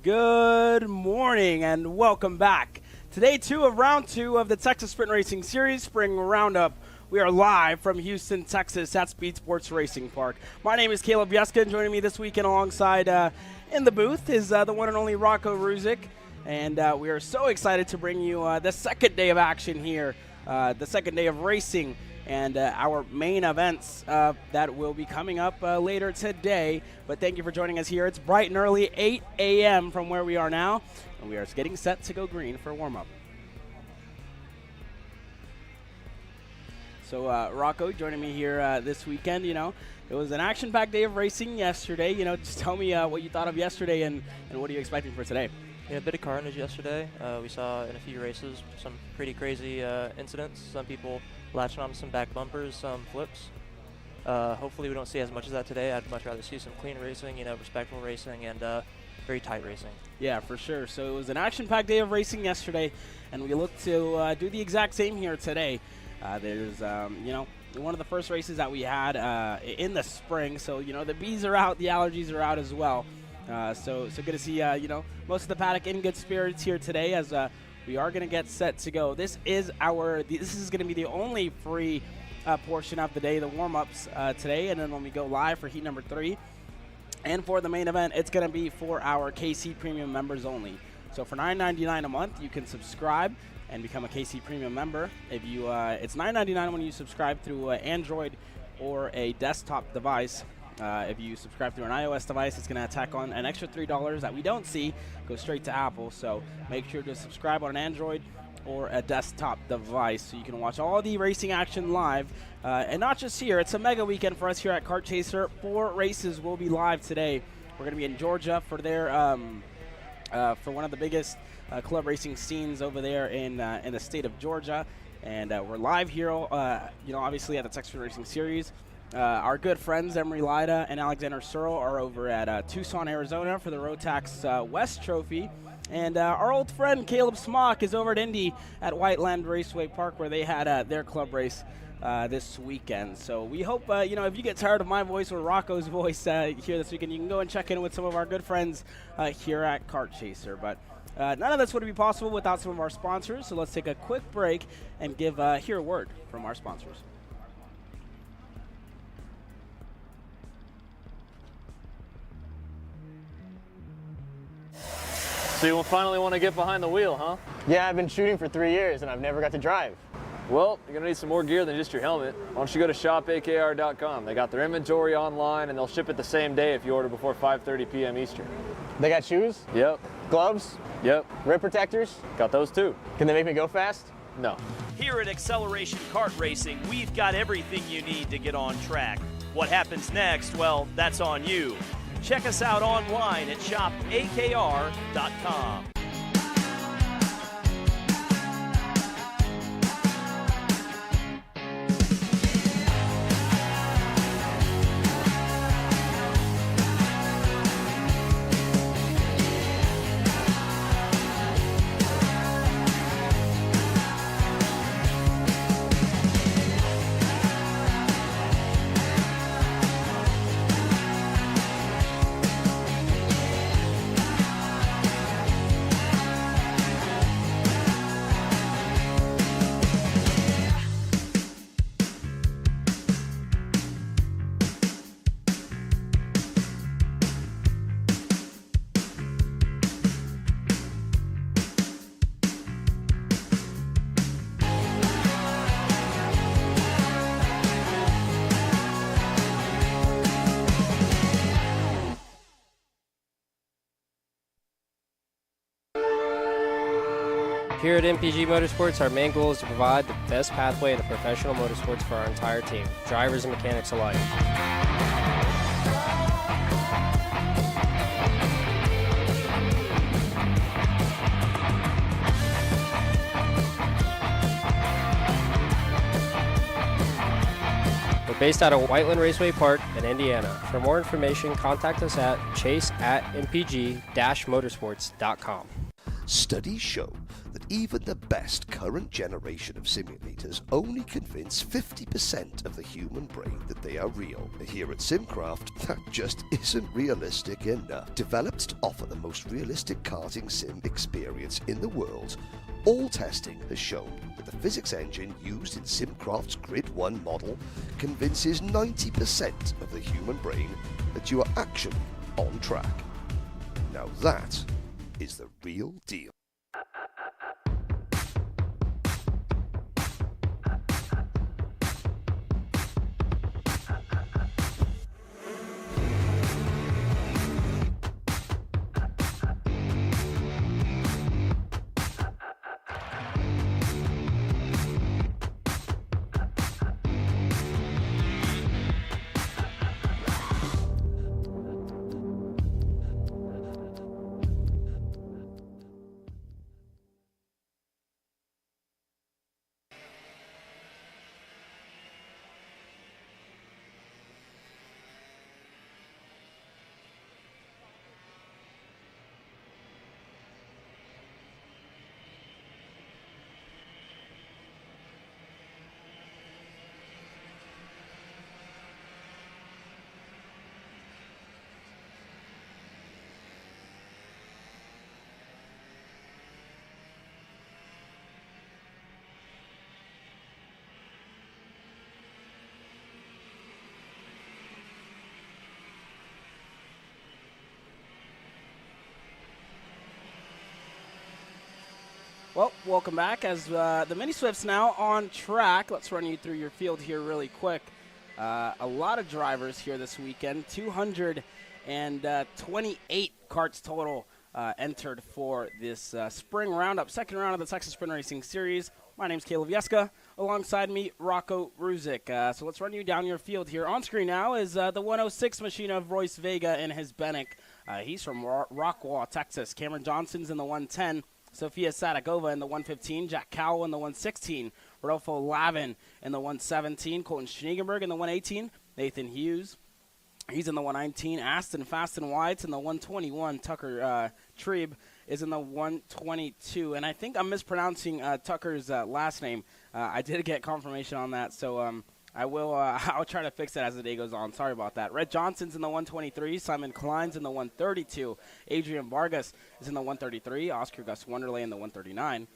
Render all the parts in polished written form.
Good morning and welcome back to day 2 of round 2 of the Texas Sprint Racing Series Spring Roundup. We are live from Houston, Texas at SpeedSportz Racing Park. My name is Caleb Yeska, and joining me this weekend alongside in the booth is the one and only Rocco Ruzic. And we are so excited to bring you the second day of action here, the second day of racing, and our main events that will be coming up later today. But thank you for joining us here. It's bright and early, 8 a.m. from where we are now, and we are getting set to go green for warm-up. So Rocco joining me here this weekend. You know, it was an action-packed day of racing yesterday. You know, just tell me what you thought of yesterday and what are you expecting for today? Yeah, a bit of carnage yesterday. We saw in a few races some pretty crazy incidents. Some people latching on some back bumpers, some flips. Hopefully we don't see as much of that today. I'd much rather see some clean racing, you know, respectful racing, and very tight racing. Yeah, for sure. So it was an action-packed day of racing yesterday, and we look to do the exact same here today. There's, you know, one of the first races that we had in the spring. So, you know, the bees are out, the allergies are out as well. So good to see, you know, most of the paddock in good spirits here today as we are going to get set to go. This is going to be the only free portion of the day, the warm-ups today. And then when we go live for heat number 3 and for the main event, it's going to be for our KC Premium members only. So for $9.99 a month, you can subscribe and become a KC Premium member. If you, it's $9.99 when you subscribe through Android or a desktop device. If you subscribe through an iOS device, it's going to tack on an extra $3 that we don't see go straight to Apple. So make sure to subscribe on an Android or a desktop device so you can watch all the racing action live. And not just here, it's a mega weekend for us here at Kart Chaser. 4 races will be live today. We're going to be in Georgia for their for one of the biggest club racing scenes over there in the state of Georgia. And we're live here, you know, obviously at the Texas Racing Series. Our good friends Emery Lida and Alexander Searle are over at Tucson, Arizona for the Rotax West Trophy. And our old friend Caleb Smock is over at Indy at Whiteland Raceway Park where they had their club race this weekend. So we hope, you know, if you get tired of my voice or Rocco's voice here this weekend, you can go and check in with some of our good friends here at Kart Chaser. But none of this would be possible without some of our sponsors. So let's take a quick break and hear a word from our sponsors. So you will finally want to get behind the wheel, huh? Yeah, I've been shooting for 3 years and I've never got to drive. Well, you're going to need some more gear than just your helmet. Why don't you go to shopakr.com. They got their inventory online and they'll ship it the same day if you order before 5:30 p.m. Eastern. They got shoes? Yep. Gloves? Yep. Rib protectors? Got those too. Can they make me go fast? No. Here at Acceleration Kart Racing, we've got everything you need to get on track. What happens next? Well, that's on you. Check us out online at shopakr.com. Here at MPG Motorsports, our main goal is to provide the best pathway into professional motorsports for our entire team, drivers and mechanics alike. We're based out of Whiteland Raceway Park in Indiana. For more information, contact us at chase@mpg-motorsports.com. Studies show that even the best current generation of simulators only convince 50% of the human brain that they are real. Here at SimCraft, that just isn't realistic enough. Developed to offer the most realistic karting sim experience in the world, all testing has shown that the physics engine used in SimCraft's Grid 1 model convinces 90% of the human brain that you are actually on track. Now that is the real deal. Well, welcome back as the Mini Swifts now on track. Let's run you through your field here really quick. A lot of drivers here this weekend. 228 karts total entered for this spring roundup, second round of the Texas Sprint Racing Series. My name's Caleb Yeska. Alongside me, Rocco Ruzic. So let's run you down your field here. On screen now is the 106 machine of Royce Vega and his Bennick. He's from Rockwall, Texas. Cameron Johnson's in the 110. Sophia Sadagova in the 115, Jack Cowell in the 116, Rodolfo Lavin in the 117, Colton Schneegenberg in the 118, Nathan Hughes, he's in the 119, Aston Fast and Wide's in the 121, Tucker Trieb is in the 122, and I think I'm mispronouncing Tucker's last name. I did get confirmation on that, so I'll try to fix that as the day goes on. Sorry about that. Red Johnson's in the 123. Simon Klein's in the 132. Adrian Vargas is in the 133. Oscar Gus Wonderlay in the 139.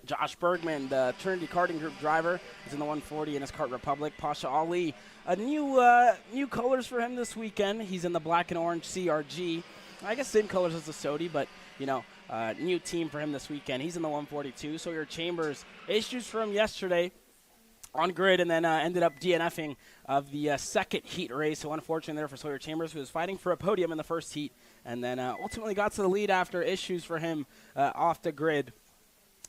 Josh Bergman, the Trinity Karting Group driver, is in the 140 in his Kart Republic. Pasha Ali, new colors for him this weekend. He's in the black and orange CRG. I guess same colors as the Sodi, but, new team for him this weekend. He's in the 142. Sawyer Chambers, issues for him yesterday on grid, and then ended up DNFing of the second heat race. So unfortunate there for Sawyer Chambers, who was fighting for a podium in the first heat, and then ultimately got to the lead after issues for him off the grid.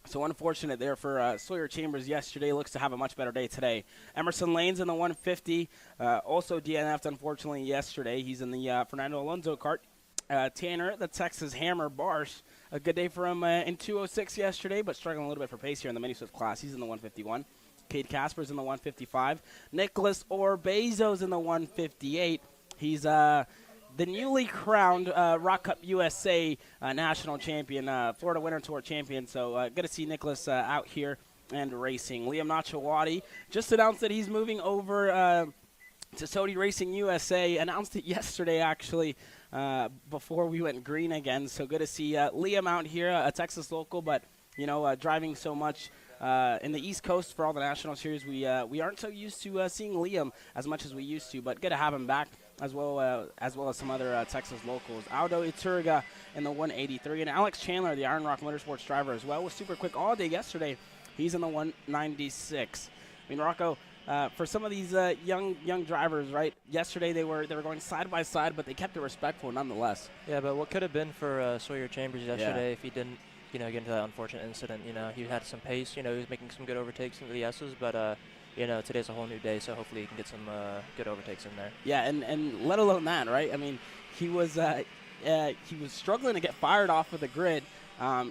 So unfortunate there for Sawyer Chambers yesterday. Looks to have a much better day today. Emerson Lane's in the 150. Also DNF'd, unfortunately, yesterday. He's in the Fernando Alonso kart. Tanner, the Texas Hammer Barsh. A good day for him in 206 yesterday, but struggling a little bit for pace here in the Mini Swift class. He's in the 151. Cade Casper's in the 155. Nicholas Orbezo's in the 158. He's the newly crowned Rock Cup USA national champion, Florida Winter Tour champion. So good to see Nicholas out here and racing. Liam Nachawati just announced that he's moving over to Sodi Racing USA. Announced it yesterday, actually, before we went green again. So good to see Liam out here, a Texas local, but driving so much in the East Coast for all the national series. We aren't so used to seeing Liam as much as we used to, but good to have him back, as well as some other Texas locals. Aldo Iturga in the 183, and Alex Chandler, the Iron Rock Motorsports driver as well, was super quick all day yesterday. He's in the 196. I mean, Rocco, for some of these young drivers, right? Yesterday they were going side by side, but they kept it respectful nonetheless. Yeah, but what could have been for Sawyer Chambers yesterday if he didn't get into that unfortunate incident. He had some pace. He was making some good overtakes into the S's, but today's a whole new day, so hopefully he can get some good overtakes in there. Yeah, and let alone that, right? I mean, he was struggling to get fired off of the grid.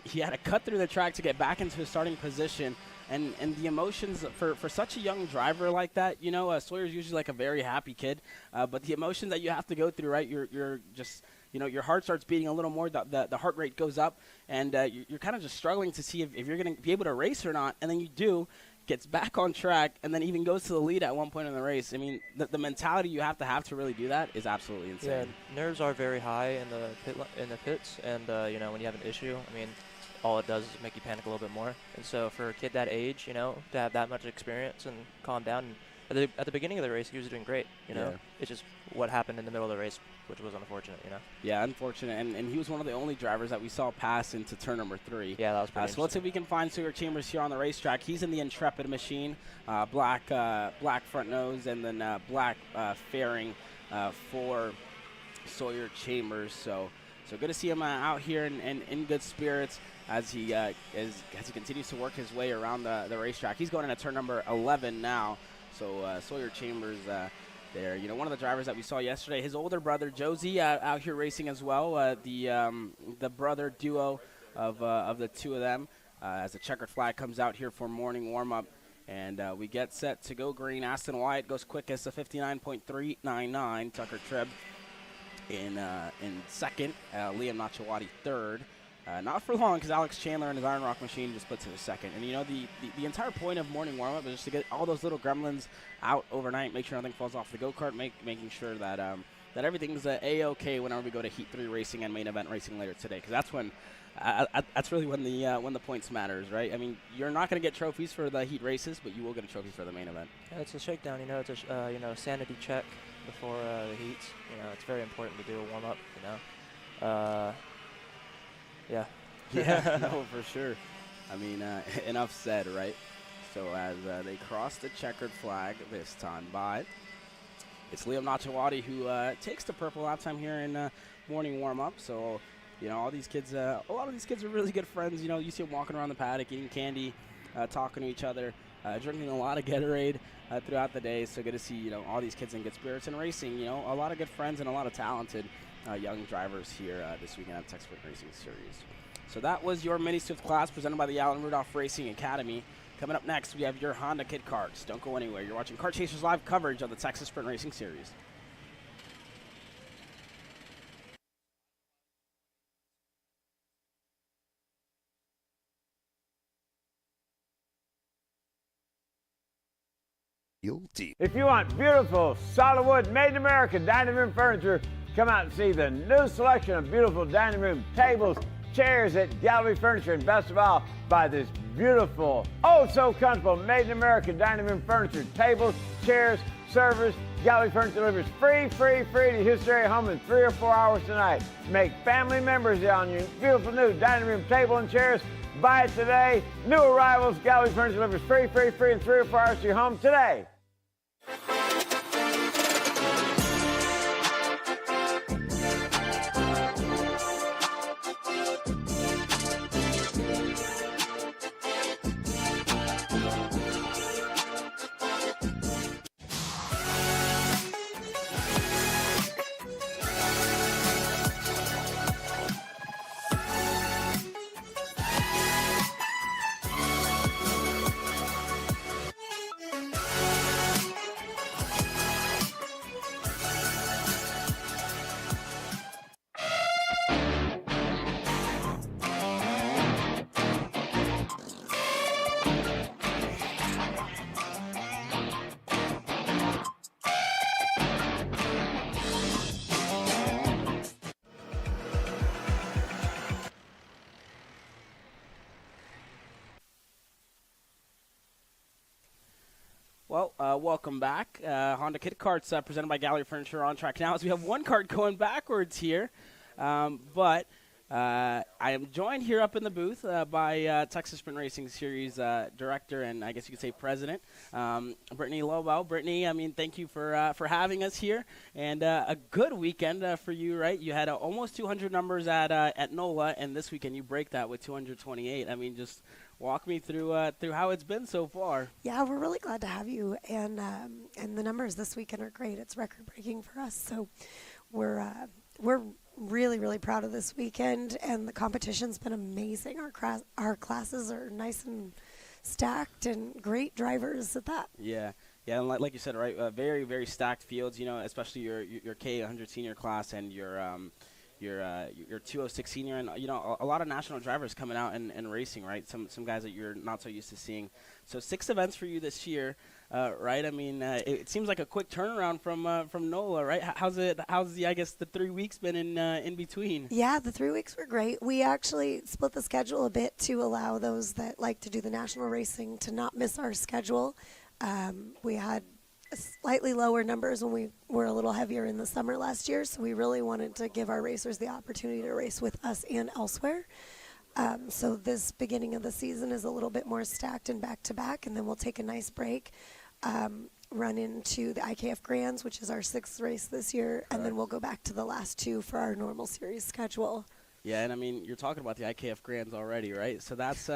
He had to cut through the track to get back into his starting position. And the emotions for such a young driver like that, Sawyer's usually like a very happy kid, but the emotions that you have to go through, right? You're just your heart starts beating a little more, the heart rate goes up, and you're kind of just struggling to see if you're going to be able to race or not, and then you do, gets back on track, and then even goes to the lead at one point in the race. I mean, the mentality you have to really do that is absolutely insane. Yeah, nerves are very high in the pits, and when you have an issue, I mean, all it does is make you panic a little bit more. And so for a kid that age, to have that much experience and calm down. And at the beginning of the race, he was doing great. It's just what happened in the middle of the race, which was unfortunate. Yeah, unfortunate. And he was one of the only drivers that we saw pass into turn number 3. Yeah, that was pretty so let's see if we can find Sawyer Chambers here on the racetrack. He's in the Intrepid machine, black front nose, and then black fairing for Sawyer Chambers. So good to see him out here and in good spirits as he continues to work his way around the racetrack. He's going into turn number 11 now. So Sawyer Chambers there, one of the drivers that we saw yesterday, his older brother Josie out here racing as well. The brother duo of the two of them as the checkered flag comes out here for morning warm-up. And we get set to go green. Aston Wyatt goes quickest, a 59.399. Tucker Tribb in second. Liam Nachawati third. Not for long, because Alex Chandler and his Iron Rock machine just puts it a second. And the entire point of morning warm-up is just to get all those little gremlins out overnight, make sure nothing falls off the go-kart, making sure that that everything's A-OK whenever we go to Heat 3 racing and main event racing later today, because that's when that's really when the points matters, right? I mean, you're not going to get trophies for the Heat races, but you will get a trophy for the main event. Yeah, it's a shakedown. It's a sanity check before the heats. It's very important to do a warm-up. Yeah. Yeah, no, for sure. I mean, enough said, right? So as they cross the checkered flag this time by, it's Liam Nachawati who takes the purple lap time here in morning warm-up. So, all these kids, a lot of these kids are really good friends. You see them walking around the paddock, eating candy, talking to each other, drinking a lot of Gatorade throughout the day. So good to see, all these kids in good spirits and racing. A lot of good friends and a lot of talented young drivers here this weekend at Texas Sprint Racing Series. So that was your Mini Swift class presented by the Alan Rudolph Racing Academy. Coming up next, we have your Honda Kid Karts. Don't go anywhere. You're watching Kart Chasers live coverage of the Texas Sprint Racing Series. If you want beautiful, solid wood, made in America dining room furniture, come out and see the new selection of beautiful dining room tables, chairs at Gallery Furniture, and best of all, buy this beautiful, oh so comfortable, made in America dining room furniture, tables, chairs, servers. Gallery Furniture delivers free to Houston area home in 3 or 4 hours tonight. Make family members on your beautiful new dining room table and chairs. Buy it today. New arrivals, Gallery Furniture delivers free in 3 or 4 hours to your home today. Well, welcome back. Honda Kid Karts presented by Gallery Furniture on track now as we have one kart going backwards here. But I am joined here up in the booth by Texas Sprint Racing Series Director and I guess you could say President, Brittany Lobel. Brittany, I mean, thank you for having us here. And a good weekend for you, right? You had almost 200 numbers at NOLA, and this weekend you break that with 228. I mean, just walk me through how it's been so far. Yeah, we're really glad to have you, and the numbers this weekend are great. It's record breaking for us, so we're really, really proud of this weekend, and the competition's been amazing. Our classes are nice and stacked, and great drivers at that. Yeah, and like you said, right, very, very stacked fields. Especially your K100 senior class and your your 206 senior, and a lot of national drivers coming out and racing, right? Some guys that you're not so used to seeing. So 6 events for you this year, right? I mean, it seems like a quick turnaround from NOLA, right? How's the 3 weeks been in between? Yeah, the 3 weeks were great. We actually split the schedule a bit to allow those that like to do the national racing to not miss our schedule. We had slightly lower numbers when we were a little heavier in the summer last year, so we really wanted to give our racers the opportunity to race with us and elsewhere. So this beginning of the season is a little bit more stacked and back-to-back, and then we'll take a nice break, run into the IKF Grands, which is our 6th race this year, and then we'll go back to the last 2 for our normal series schedule. Yeah, and I mean, you're talking about the IKF Grands already, right? So that's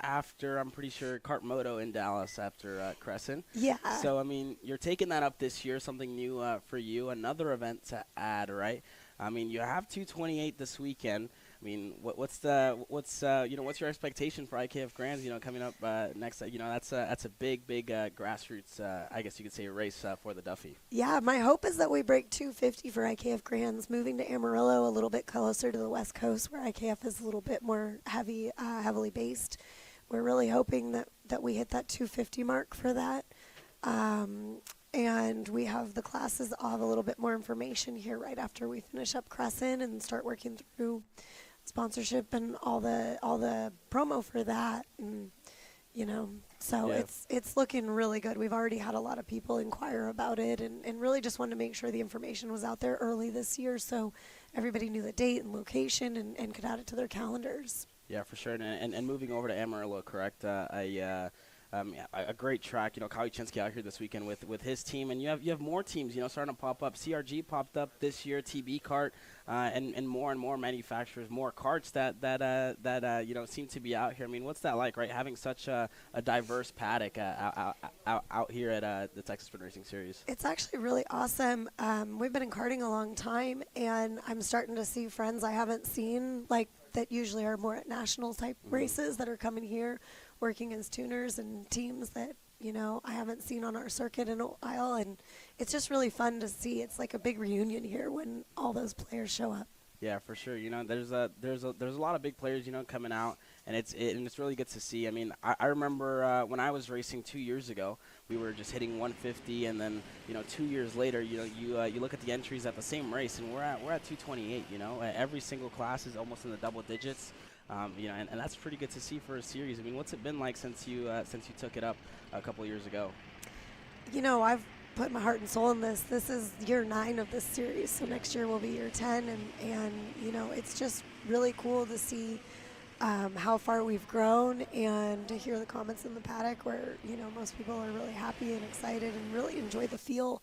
after, I'm pretty sure, Kart Moto in Dallas after Crescent. Yeah. So, I mean, you're taking that up this year, something new for you, another event to add, right? I mean, you have 228 this weekend. I mean, what's your expectation for IKF Grands? Coming up next. That's a big grassroots, I guess you could say, race for the Duffy. Yeah, my hope is that we break 250 for IKF Grands, moving to Amarillo, a little bit closer to the West Coast, where IKF is a little bit more heavily based. We're really hoping that we hit that 250 mark for that. And we have the classes. I'll have a little bit more information here right after we finish up Crescent and start working through sponsorship and all the promo for that, and so it's looking really good. We've already had a lot of people inquire about it, and really just wanted to make sure the information was out there early this year so everybody knew the date and location and could add it to their calendars. Yeah, for sure. And moving over to Amarillo, correct? A great track. Kyle Uchinski out here this weekend with his team, and you have more teams, starting to pop up. CRG popped up this year, TB Kart, and more manufacturers, more karts that seem to be out here. I mean, what's that like, right? Having such a diverse paddock out here at the Texas Sprint Racing Series. It's actually really awesome. We've been in karting a long time, and I'm starting to see friends I haven't seen, like that usually are more at national type races, that are coming here, working as tuners and teams that I haven't seen on our circuit in a while, and it's just really fun to see. It's like a big reunion here when all those players show up. Yeah, for sure. There's a lot of big players coming out, and it's really good to see. I mean, I remember when I was racing 2 years ago, we were just hitting 150, and then 2 years later, you look at the entries at the same race, and we're at 228. Every single class is almost in the double digits. And that's pretty good to see for a series. I mean, what's it been like since you took it up a couple years ago? I've put my heart and soul in this. This is year 9 of this series, so next year will be year 10, and it's just really cool to see how far we've grown, and to hear the comments in the paddock where most people are really happy and excited and really enjoy the feel.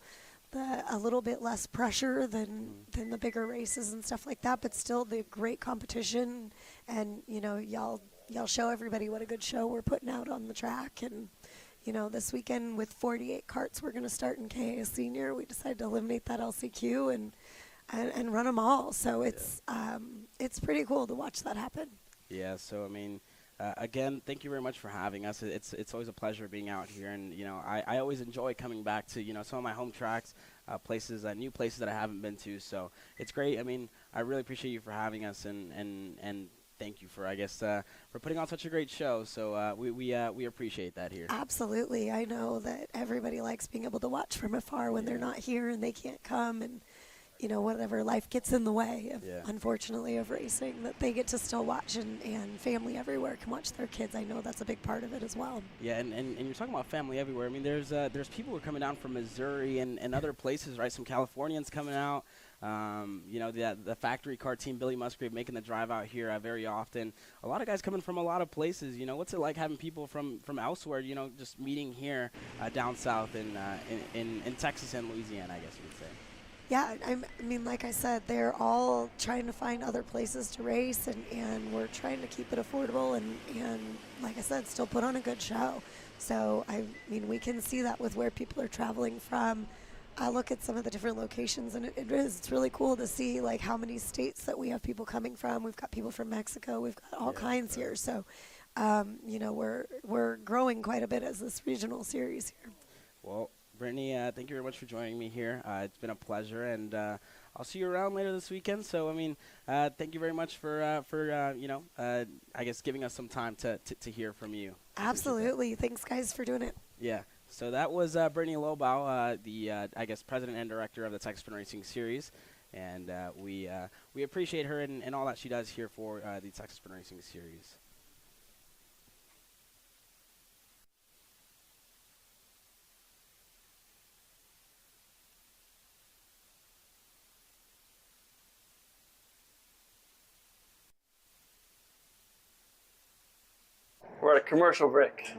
A little bit less pressure than the bigger races and stuff like that, but still the great competition, and y'all show everybody what a good show we're putting out on the track. And this weekend with 48 karts, we're going to start in KA Senior. We decided to eliminate that LCQ and run them all, so it's pretty cool to watch that happen. Yeah, so I mean, again, thank you very much for having us. It's always a pleasure being out here, and I always enjoy coming back to some of my home tracks, places, new places that I haven't been to. So it's great. I mean, I really appreciate you for having us, and thank you for for putting on such a great show. So we appreciate that here. Absolutely, I know that everybody likes being able to watch from afar when they're not here and they can't come, and whatever life gets in the way of, unfortunately, of racing, that they get to still watch, and family everywhere can watch their kids. I know that's a big part of it as well. Yeah, and you're talking about family everywhere. I mean, there's people who are coming down from Missouri and other places, right? Some Californians coming out. The factory car team, Billy Musgrave, making the drive out here very often. A lot of guys coming from a lot of places. What's it like having people from elsewhere, just meeting here down south in Texas and Louisiana, I guess you could say. Yeah, I mean, like I said, they're all trying to find other places to race, and we're trying to keep it affordable and, like I said, still put on a good show. So, I mean, we can see that with where people are traveling from. I look at some of the different locations, and it's really cool to see, like, how many states that we have people coming from. We've got people from Mexico. We've got all kinds here. So, we're growing quite a bit as this regional series here. Well, Brittany, thank you very much for joining me here. It's been a pleasure, and I'll see you around later this weekend. So, I mean, thank you very much for I guess giving us some time to hear from you. Absolutely. Thanks, guys, for doing it. Yeah. So that was Brittany Lobau, the I guess president and director of the Texas Sprint Racing Series, and we appreciate her and all that she does here for the Texas Sprint Racing Series. We're at a commercial break.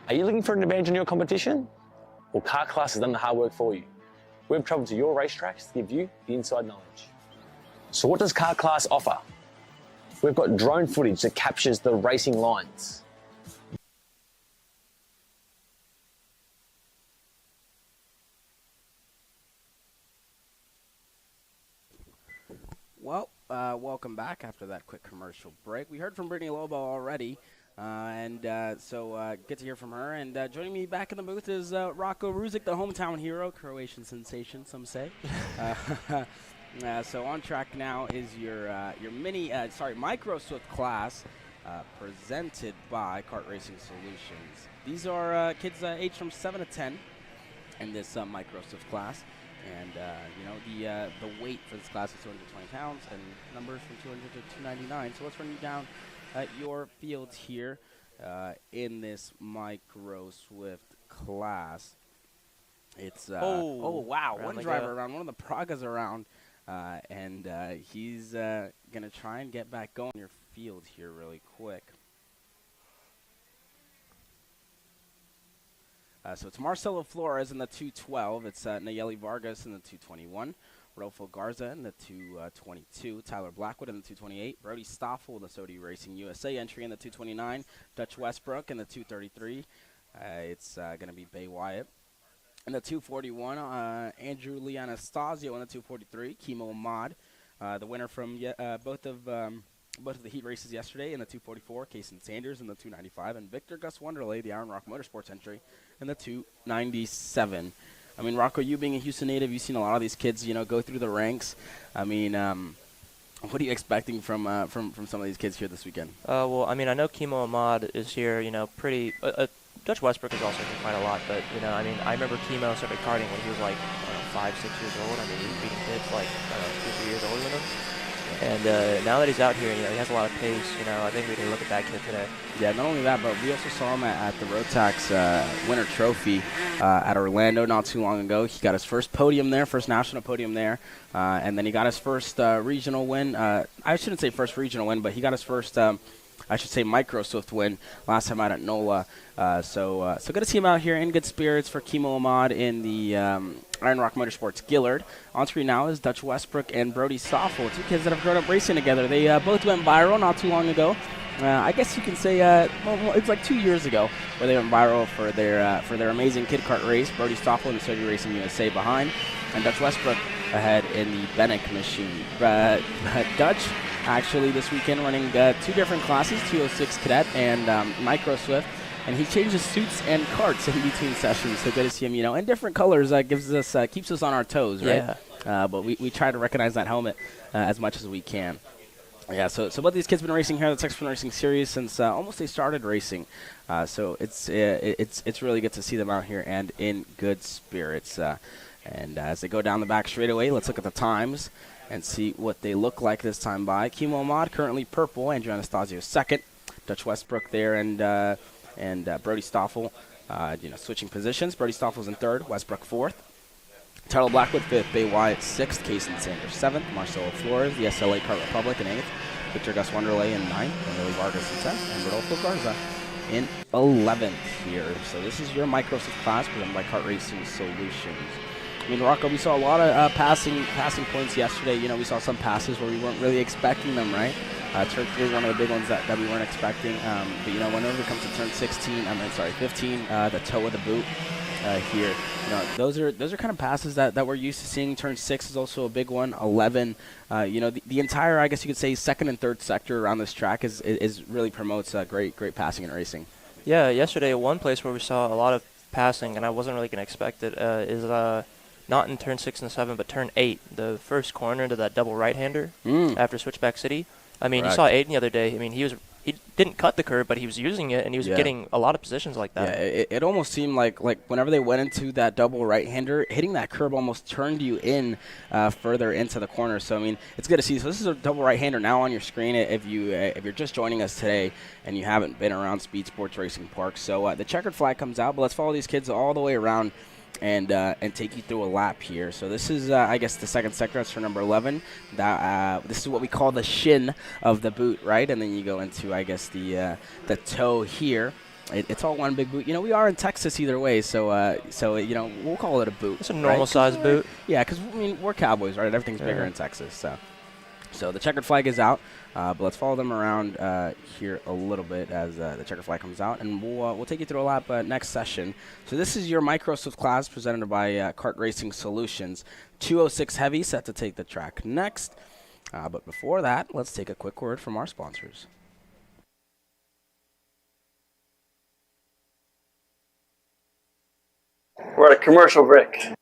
Are you looking for an advantage in your competition? Well, Kart Class has done the hard work for you. We've travelled to your racetracks to give you the inside knowledge. So what does Kart Class offer? We've got drone footage that captures the racing lines. Well, welcome back after that quick commercial break. We heard from Brittany Lobau already. So good to hear from her. And joining me back in the booth is Rocco Ruzic, the hometown hero, Croatian sensation, some say. So on track now is your Micro Swift class presented by Kart Racing Solutions. These are kids aged from 7 to 10 in this Micro Swift class. And, the weight for this class is 220 pounds and numbers from 200 to 299. So let's run you down your fields here in this Micro Swift class. It's wow, one driver around, one of the Pragas around, and he's gonna try and get back going your field here really quick. So it's Marcelo Flores in the 212. It's Nayeli Vargas in the 221. Rodolfo Garza in the 222, Tyler Blackwood in the 228, Brody Stoffel in the Sodi Racing USA entry in the 229, Dutch Westbrook in the 233. It's going to be Bay Wyatt. In the 241, Andrew Leonastasio in the 243, Kimo Ahmad, the winner from both of the heat races yesterday in the 244, Kason Sanders in the 295, and Victor Gus Wonderley, the Iron Rock Motorsports entry, in the 297. I mean, Rocco, you being a Houston native, you've seen a lot of these kids, go through the ranks. I mean, what are you expecting from some of these kids here this weekend? Well, I mean, I know Kimo Ahmad is here, pretty. Dutch Westbrook is also here quite a lot, but I remember Kimo started karting when he was like 5, 6 years old. I mean, he was beating kids like 2, 3 years older than him. And now that he's out here, he has a lot of pace. I think we can look at that kid today. Yeah, not only that, but we also saw him at the Rotax Winter Trophy at Orlando not too long ago. He got his first podium there, first national podium there, and then he got his first regional win. I shouldn't say first regional win, but he got his first, Micro Swift win last time out at NOLA. So good to see him out here in good spirits for Kimo Ahmad in the Iron Rock Motorsports Gillard. On screen now is Dutch Westbrook and Brody Stoffel, two kids that have grown up racing together. They both went viral not too long ago. I guess you can say it's like 2 years ago where they went viral for their amazing kid kart race. Brody Stoffel in the Sodi Racing USA behind, and Dutch Westbrook ahead in the Bennick machine. Dutch actually this weekend running 2 different classes, 206 Cadet and Micro Swift. And he changes suits and karts in between sessions, so good to see him, in different colors. Keeps us on our toes, right? Yeah. But we try to recognize that helmet as much as we can. Yeah. So both these kids have been racing here at the Texas Sprint Racing Series since almost they started racing. So it's really good to see them out here and in good spirits. And as they go down the back straightaway, let's look at the times. and see what they look like this time by. Kimo Ahmad currently purple, Andrew Anastasio second, Dutch Westbrook there, and Brody Stoffel, switching positions. Brody Stoffel's in third, Westbrook fourth. Tyler Blackwood fifth, Bay Wyatt sixth, Kaysen Sanders seventh, Marcelo Flores, the SLA Kart Republic in eighth, Victor Gus Wonderlay in ninth, and Lily Vargas in 10th, and Rodolfo Garza in 11th here. So this is your Microsoft class presented by Kart Racing Solutions. I mean, Rocco, we saw a lot of passing points yesterday. We saw some passes where we weren't really expecting them, right? Turn 3, one of the big ones that we weren't expecting. But, whenever it comes to turn 15, the toe of the boot here, those are kind of passes that we're used to seeing. Turn 6 is also a big one. 11, the entire, I guess you could say, second and third sector around this track is really promotes great passing and racing. Yeah, yesterday one place where we saw a lot of passing, and I wasn't really going to expect it, is not in turn 6 and 7, but turn 8, the first corner into that double right-hander after Switchback City. I mean, you saw Aiden the other day. I mean, he didn't cut the curve, but he was using it, and he was getting a lot of positions like that. Yeah, it almost seemed like whenever they went into that double right-hander, hitting that curve almost turned you in further into the corner. So, I mean, it's good to see. So this is a double right-hander now on your screen if you're just joining us today and you haven't been around SpeedSportz Racing Park. So the checkered flag comes out, but let's follow these kids all the way around and take you through a lap here. So this is, I guess, the second sector. That's for number 11. This is what we call the shin of the boot, right? And then you go into, I guess, the toe here. It's all one big boot. We are in Texas either way, so we'll call it a boot. It's a normal size boot. Yeah, because we're Cowboys, right? Everything's bigger in Texas, so the checkered flag is out, but let's follow them around here a little bit as the checkered flag comes out, and we'll take you through a lap next session. So this is your Microsoft class presented by Kart Racing Solutions. 206 Heavy set to take the track next, but before that, let's take a quick word from our sponsors. We're at a commercial break.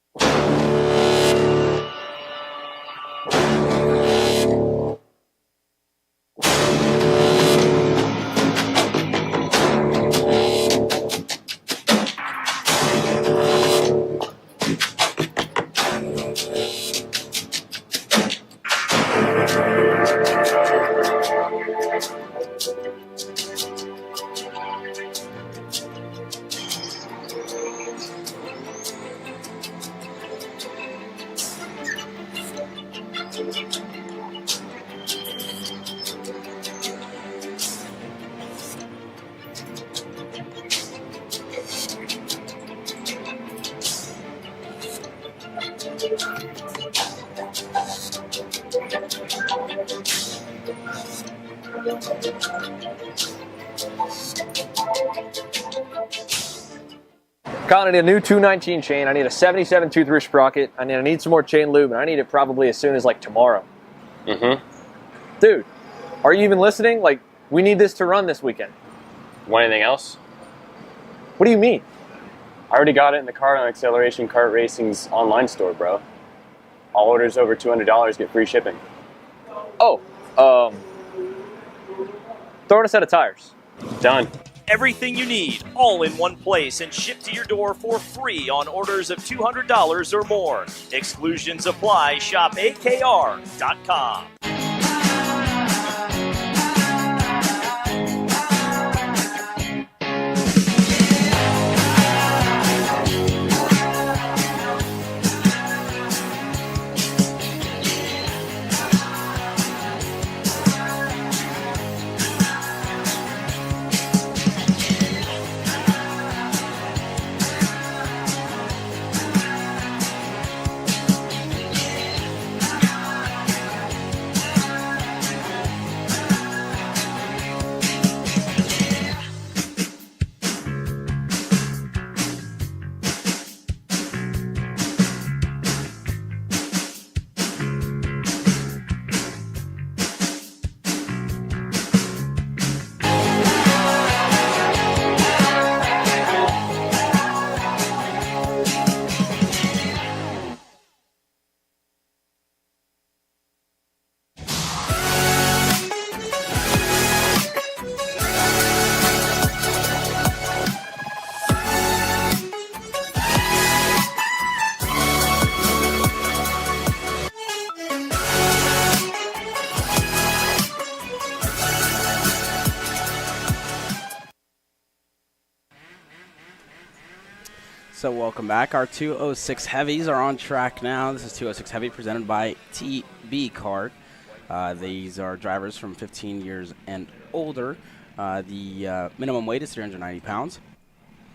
I need a new 219 chain. I need a 77 tooth sprocket. I need some more chain lube, and I need it probably as soon as tomorrow. Dude, are you even listening? We need this to run this weekend. Want anything else? What do you mean? I already got it in the Kart on Acceleration Kart Racing's online store, bro. All orders over $200 get free shipping. Oh, throw in a set of tires. Done. Everything you need, all in one place, and shipped to your door for free on orders of $200 or more. Exclusions apply. Shop AKR.com. So welcome back. Our 206 Heavies are on track now. This is 206 Heavy presented by TB Kart. These are drivers from 15 years and older. The minimum weight is 390 pounds.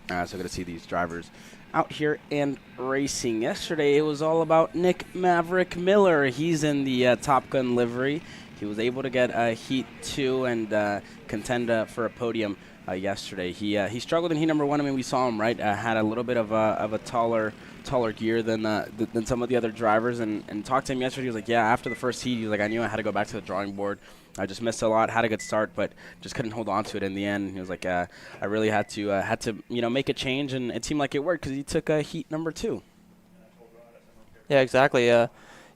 So good to see these drivers out here and racing. Yesterday it was all about Nick Maverick Miller. He's in the Top Gun livery. He was able to get Heat 2 and contend for a podium yesterday. He struggled in Heat number 1. I mean, we saw him, right? Had a little bit of a taller gear than some of the other drivers. And talked to him yesterday. He was like, yeah, after the first heat, he was like, I knew I had to go back to the drawing board. I just missed a lot, had a good start, but just couldn't hold on to it in the end. He was like, I really had to make a change, and it seemed like it worked because he took Heat number 2. Yeah, exactly. I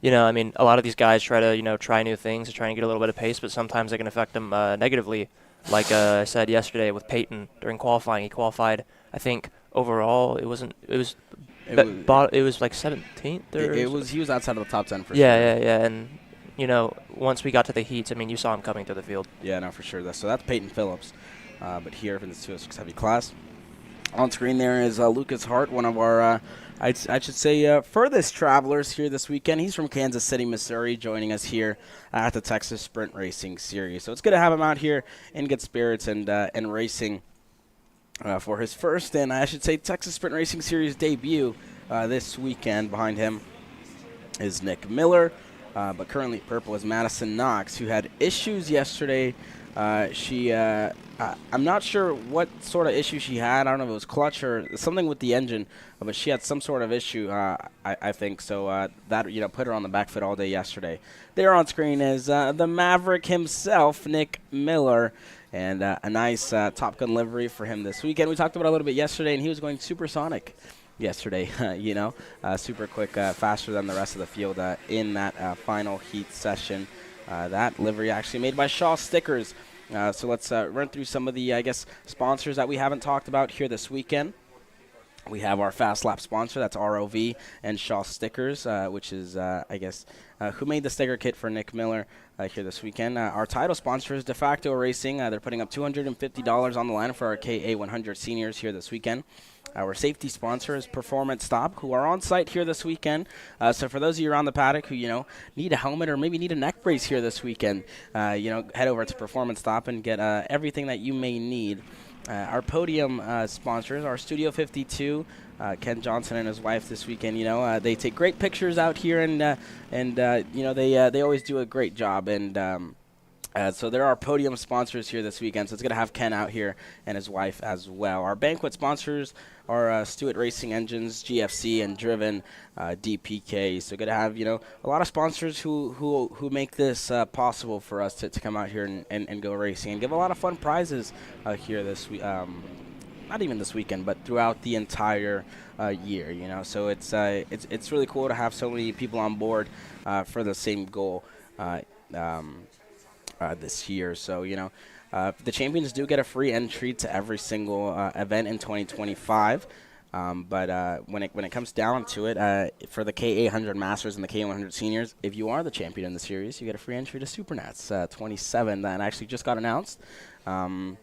mean, a lot of these guys try to, try new things to try and get a little bit of pace, but sometimes it can affect them negatively. Like I said yesterday with Peyton during qualifying, he qualified, I think, overall, it was like 17th? He was outside of the top 10 for sure. Yeah, and, once we got to the heats, I mean, you saw him coming through the field. Yeah, no, for sure. So that's Peyton Phillips. But here for this 206 Heavy class. On screen there is Lucas Hart, one of our, I should say, furthest travelers here this weekend. He's from Kansas City, Missouri, joining us here at the Texas Sprint Racing Series. So it's good to have him out here in good spirits and racing for his first, and I should say, Texas Sprint Racing Series debut this weekend. Behind him is Nick Miller, but currently purple is Madison Knox, who had issues yesterday. I'm not sure what sort of issue she had. I don't know if it was clutch or something with the engine, but she had some sort of issue, I think. So that put her on the back foot all day yesterday. There on screen is the Maverick himself, Nick Miller, and a nice Top Gun livery for him this weekend. We talked about it a little bit yesterday, and he was going supersonic yesterday. Super quick, faster than the rest of the field in that final heat session. That livery actually made by Shaw Stickers. So let's run through some of the, sponsors that we haven't talked about here this weekend. We have our Fast Lap sponsor, that's ROV, and Shaw Stickers, which is, who made the sticker kit for Nick Miller here this weekend. Our title sponsor is De Facto Racing. They're putting up $250 on the line for our KA100 seniors here this weekend. Our safety sponsor is Performance Stop, who are on site here this weekend. So for those of you around the paddock who, need a helmet or maybe need a neck brace here this weekend, head over to Performance Stop and get everything that you may need. Our podium sponsors are Studio 52, Ken Johnson and his wife this weekend. They take great pictures out here, and they always do a great job. And so there are podium sponsors here this weekend, so it's going to have Ken out here and his wife as well. Our banquet sponsors are Stewart Racing Engines, GFC, and Driven DPK. So good to have, a lot of sponsors who make this possible for us to come out here and go racing and give a lot of fun prizes here this week. Not even this weekend, but throughout the entire year, So it's really cool to have so many people on board for the same goal this year. So, the champions do get a free entry to every single event in 2025. But when it comes down to it, for the KA100 Masters and the KA100 Seniors, if you are the champion in the series, you get a free entry to Supernats 27 that actually just got announced. I'm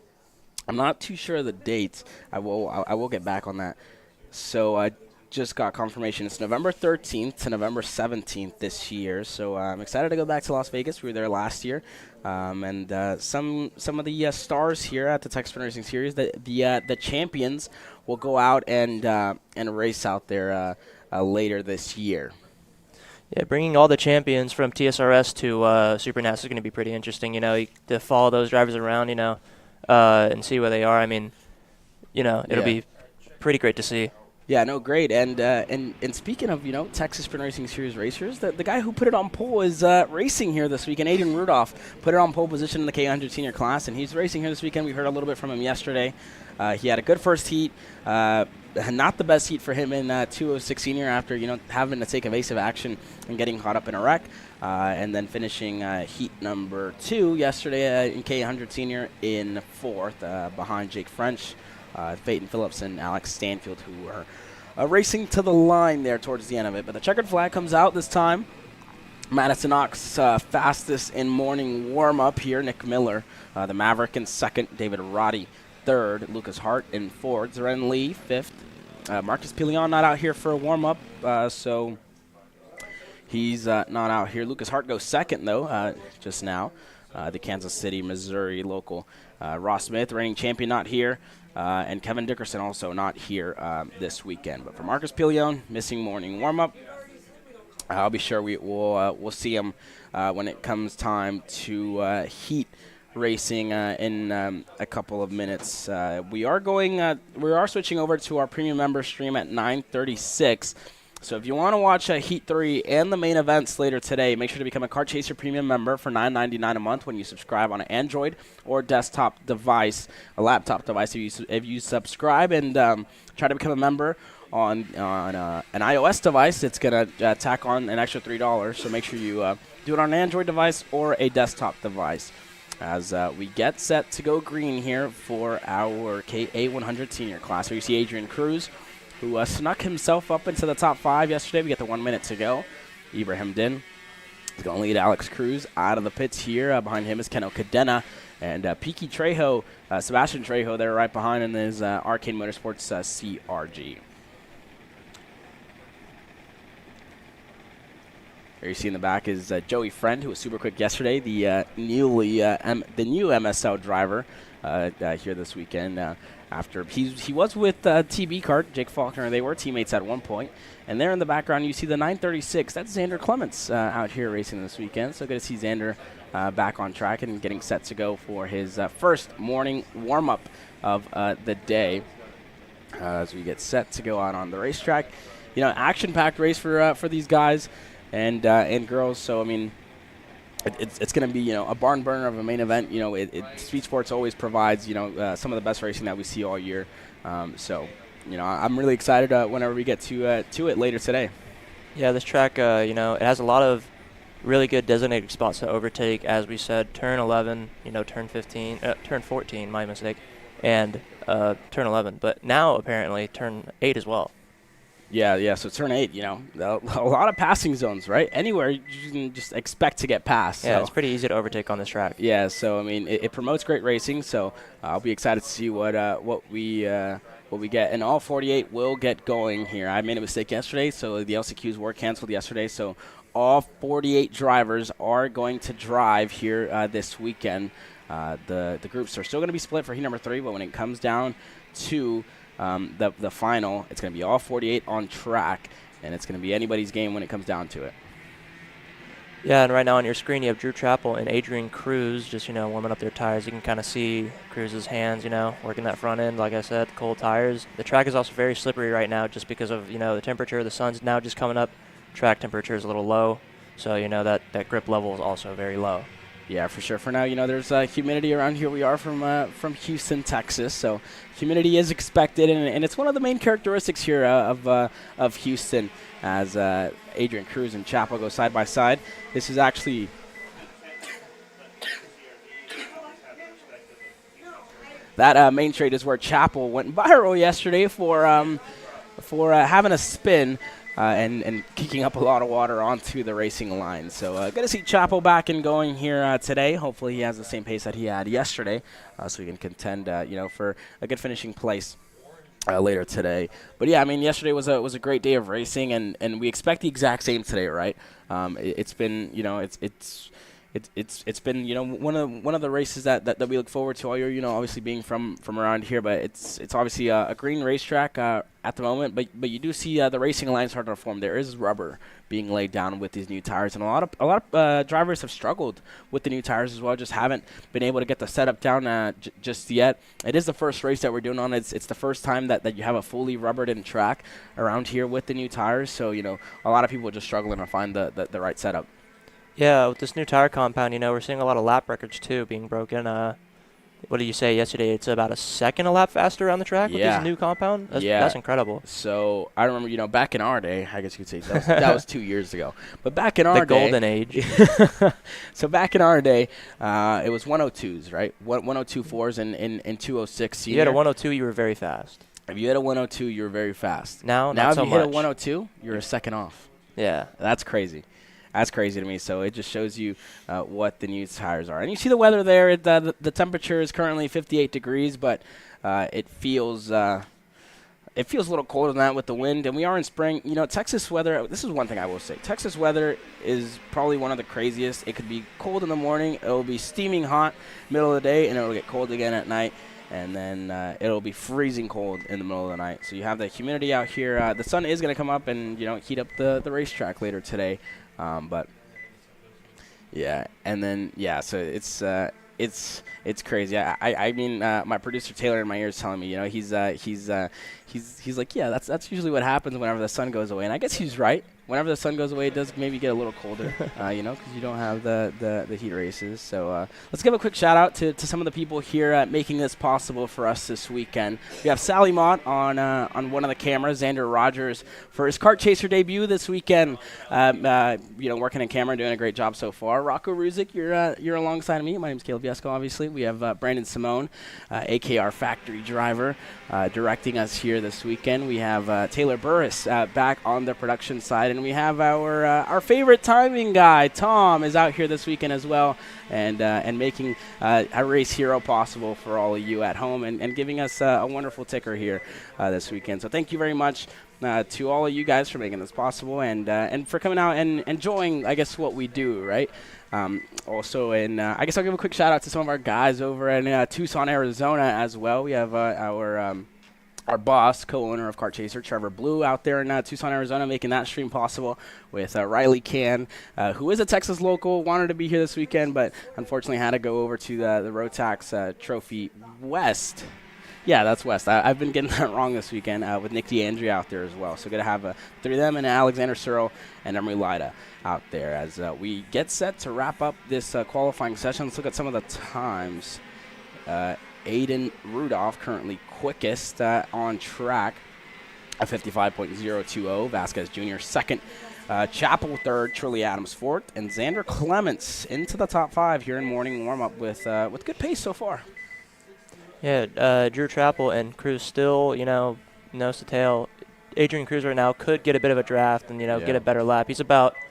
not too sure of the date. I will get back on that. So I just got confirmation. It's November 13th to November 17th this year. So I'm excited to go back to Las Vegas. We were there last year. And some of the stars here at the Texas Sprint Racing Series, the champions will go out and race out there later this year. Yeah, bringing all the champions from TSRS to Supernats is going to be pretty interesting. To follow those drivers around, and see where they are. I mean, it'll be pretty great to see. Yeah, no, great. And speaking of, Texas Sprint Racing Series racers, the guy who put it on pole is racing here this weekend. Aiden Rudolph put it on pole position in the K100 senior class, and he's racing here this weekend. We heard a little bit from him yesterday. He had a good first heat. Not the best heat for him in 206 senior after, having to take evasive action and getting caught up in a wreck. And then finishing heat number 2 yesterday in K100 senior in 4th behind Jake French, Peyton Phillips, and Alex Stanfield, who were racing to the line there towards the end of it. But the checkered flag comes out this time. Madison Knox fastest in morning warm-up here. Nick Miller, the Maverick, in 2nd. David Roddy, 3rd. Lucas Hart in 4th. Zeren Lee, 5th. Marcus Pilion not out here for a warm-up, so he's not out here. Lucas Hart goes second, though, just now. The Kansas City, Missouri local. Ross Smith, reigning champion, not here. And Kevin Dickerson also not here this weekend. But for Marcus Pilion, missing morning warm-up. I'll be sure we'll see him when it comes time to heat racing in a couple of minutes. We are switching over to our premium member stream at 9:36. So if you want to watch Heat 3 and the main events later today, make sure to become a Kart Chaser Premium member for $9.99 a month when you subscribe on an Android or desktop device, a laptop device. If you subscribe and try to become a member on an iOS device, it's going to tack on an extra $3. So make sure you do it on an Android device or a desktop device. As we get set to go green here for our KA100 senior class. So you see Adrian Cruz, who snuck himself up into the top 5 yesterday. We get the 1 minute to go. Ibrahim Din is going to lead Alex Cruz out of the pits here. Behind him is Keno Cadena. And Piki Trejo, Sebastian Trejo, there right behind in his Arcade Motorsports CRG. There you see in the back is Joey Friend, who was super quick yesterday, the new MSL driver here this weekend. After he was with TB Kart, Jake Faulkner, they were teammates at one point. And there in the background, you see the 936. That's Xander Clements out here racing this weekend. So good to see Xander back on track and getting set to go for his first morning warm-up of the day as we get set to go out on the racetrack. You know, action-packed race for these guys and girls. So, I mean, it's going to be, you know, a barn burner of a main event. You know, SpeedSportz always provides, you know, some of the best racing that we see all year. So, you know, I'm really excited whenever we get to it later today. Yeah, this track, you know, it has a lot of really good designated spots to overtake. As we said, turn 11, you know, turn 14, my mistake, and turn 11. But now apparently turn 8 as well. Yeah, so turn 8, you know, a lot of passing zones, right? Anywhere you can just expect to get past. Yeah, so. It's pretty easy to overtake on this track. Yeah, so, I mean, it promotes great racing, so I'll be excited to see what we get. And all 48 will get going here. I made a mistake yesterday, so the LCQs were canceled yesterday, so all 48 drivers are going to drive here this weekend. The groups are still going to be split for heat number 3, but when it comes down to the final, it's going to be all 48 on track, and it's going to be anybody's game when it comes down to it. Yeah, and right now on your screen you have Drew Chappell and Adrian Cruz just, you know, warming up their tires. You can kind of see Cruz's hands, you know, working that front end, like I said, cold tires. The track is also very slippery right now just because of, you know, the temperature. The sun's now just coming up. Track temperature is a little low, so, you know, that grip level is also very low. Yeah, for sure. For now, you know, there's humidity around here. We are from Houston, Texas, so humidity is expected, and it's one of the main characteristics here of Houston. As Adrian Cruz and Chappell go side by side, this is actually that main straight is where Chappell went viral yesterday for having a spin. And kicking up a lot of water onto the racing line. So good to see Chappell back and going here today. Hopefully he has the same pace that he had yesterday so he can contend, you know, for a good finishing place later today. But, yeah, I mean, yesterday was a great day of racing, and we expect the exact same today, right? It's been, you know, it's been, you know, one of the races that we look forward to all year, you know, obviously being from around here, but it's obviously a green racetrack at the moment, but you do see the racing line starting to form. There is rubber being laid down with these new tires, and a lot of drivers have struggled with the new tires as well, just haven't been able to get the setup down just yet. It is the first race that we're doing on. It's the first time that you have a fully rubbered-in track around here with the new tires, so, you know, a lot of people are just struggling to find the right setup. Yeah, with this new tire compound, you know, we're seeing a lot of lap records, too, being broken. What did you say yesterday? It's about a second a lap faster around the track with this new compound? That's incredible. So I remember, you know, back in our day, I guess you could say that was 2 years ago. But back in our day. The golden age. So back in our day, it was 102s, right? 102.4s and 206. If you had a 102, you were very fast. If you had a 102, you were very fast. Now if not so you hit a much. 102, you're a second off. Yeah. That's crazy. That's crazy to me. So it just shows you what the new tires are. And you see the weather there. The temperature is currently 58 degrees, but it feels it feels a little colder than that with the wind, and we are in spring. You know, Texas weather, this is one thing I will say. Texas weather is probably one of the craziest. It could be cold in the morning. It will be steaming hot middle of the day, and it will get cold again at night. And then it'll be freezing cold in the middle of the night. So you have the humidity out here. The sun is going to come up and, you know, heat up the racetrack later today. But, yeah, and then, yeah, so it's crazy. I mean, my producer Taylor in my ear is telling me, you know, he's like, yeah, that's usually what happens whenever the sun goes away. And I guess he's right. Whenever the sun goes away, it does maybe get a little colder, you know, because you don't have the heat races. So let's give a quick shout out to some of the people here making this possible for us this weekend. We have Sally Mott on one of the cameras, Xander Rogers for his kart chaser debut this weekend. You know, working in camera, doing a great job so far. Rocco Ruzic, you're alongside me. My name's Caleb Yesko, obviously. We have Brandon Simone, AKR factory driver, directing us here this weekend. We have Taylor Burris back on the production side. And we have our favorite timing guy, Tom, is out here this weekend as well, and making a race hero possible for all of you at home, and giving us a wonderful ticker here this weekend. So thank you very much to all of you guys for making this possible, and for coming out and enjoying, I guess, what we do, right? Also, and I guess I'll give a quick shout out to some of our guys over in Tucson, Arizona as well. We have our boss, co-owner of Kart Chaser, Trevor Blue, out there in Tucson, Arizona, making that stream possible with Riley Can, who is a Texas local, wanted to be here this weekend, but unfortunately had to go over to the Rotax Trophy West. Yeah, that's West. I've been getting that wrong this weekend with Nick DeAndrea out there as well. So going to have three of them and Alexander Searle and Emery Lida out there as we get set to wrap up this qualifying session. Let's look at some of the times. Aiden Rudolph currently quickest on track at 55.020. Vasquez Jr. second. Chappell third. Trilly Adams fourth. And Xander Clements into the top five here in morning warm-up with good pace so far. Yeah, Drew Chappell and Cruz still, you know, nose to tail. Adrian Cruz right now could get a bit of a draft and, you know, get a better lap. He's about –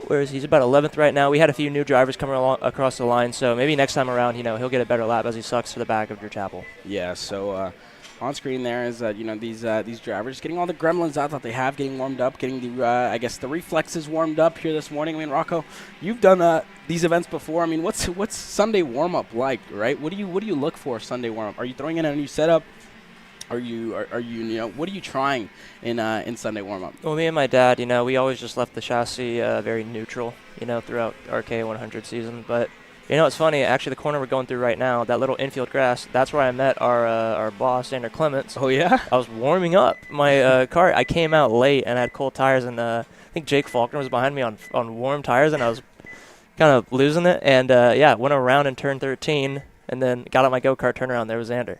where is he? He's about 11th right now. We had a few new drivers coming along across the line, so maybe next time around, you know, he'll get a better lap as he sucks to the back of Drew Chappell. Yeah, so on screen there is, you know, these drivers getting all the gremlins out that they have, getting warmed up, getting the, I guess, the reflexes warmed up here this morning. I mean, Rocco, you've done these events before. I mean, what's Sunday warm-up like, right? What do you look for Sunday warm-up? Are you throwing in a new setup? Are you know, what are you trying in Sunday warm-up? Well, me and my dad, you know, we always just left the chassis very neutral, you know, throughout our K100 season. But, you know, it's funny. Actually, the corner we're going through right now, that little infield grass, that's where I met our boss, Xander Clements. Oh, yeah? I was warming up my car. I came out late and had cold tires, and I think Jake Faulkner was behind me on warm tires, and I was kind of losing it. And, yeah, went around and turned 13. And then got on my go-kart turnaround. There was Xander.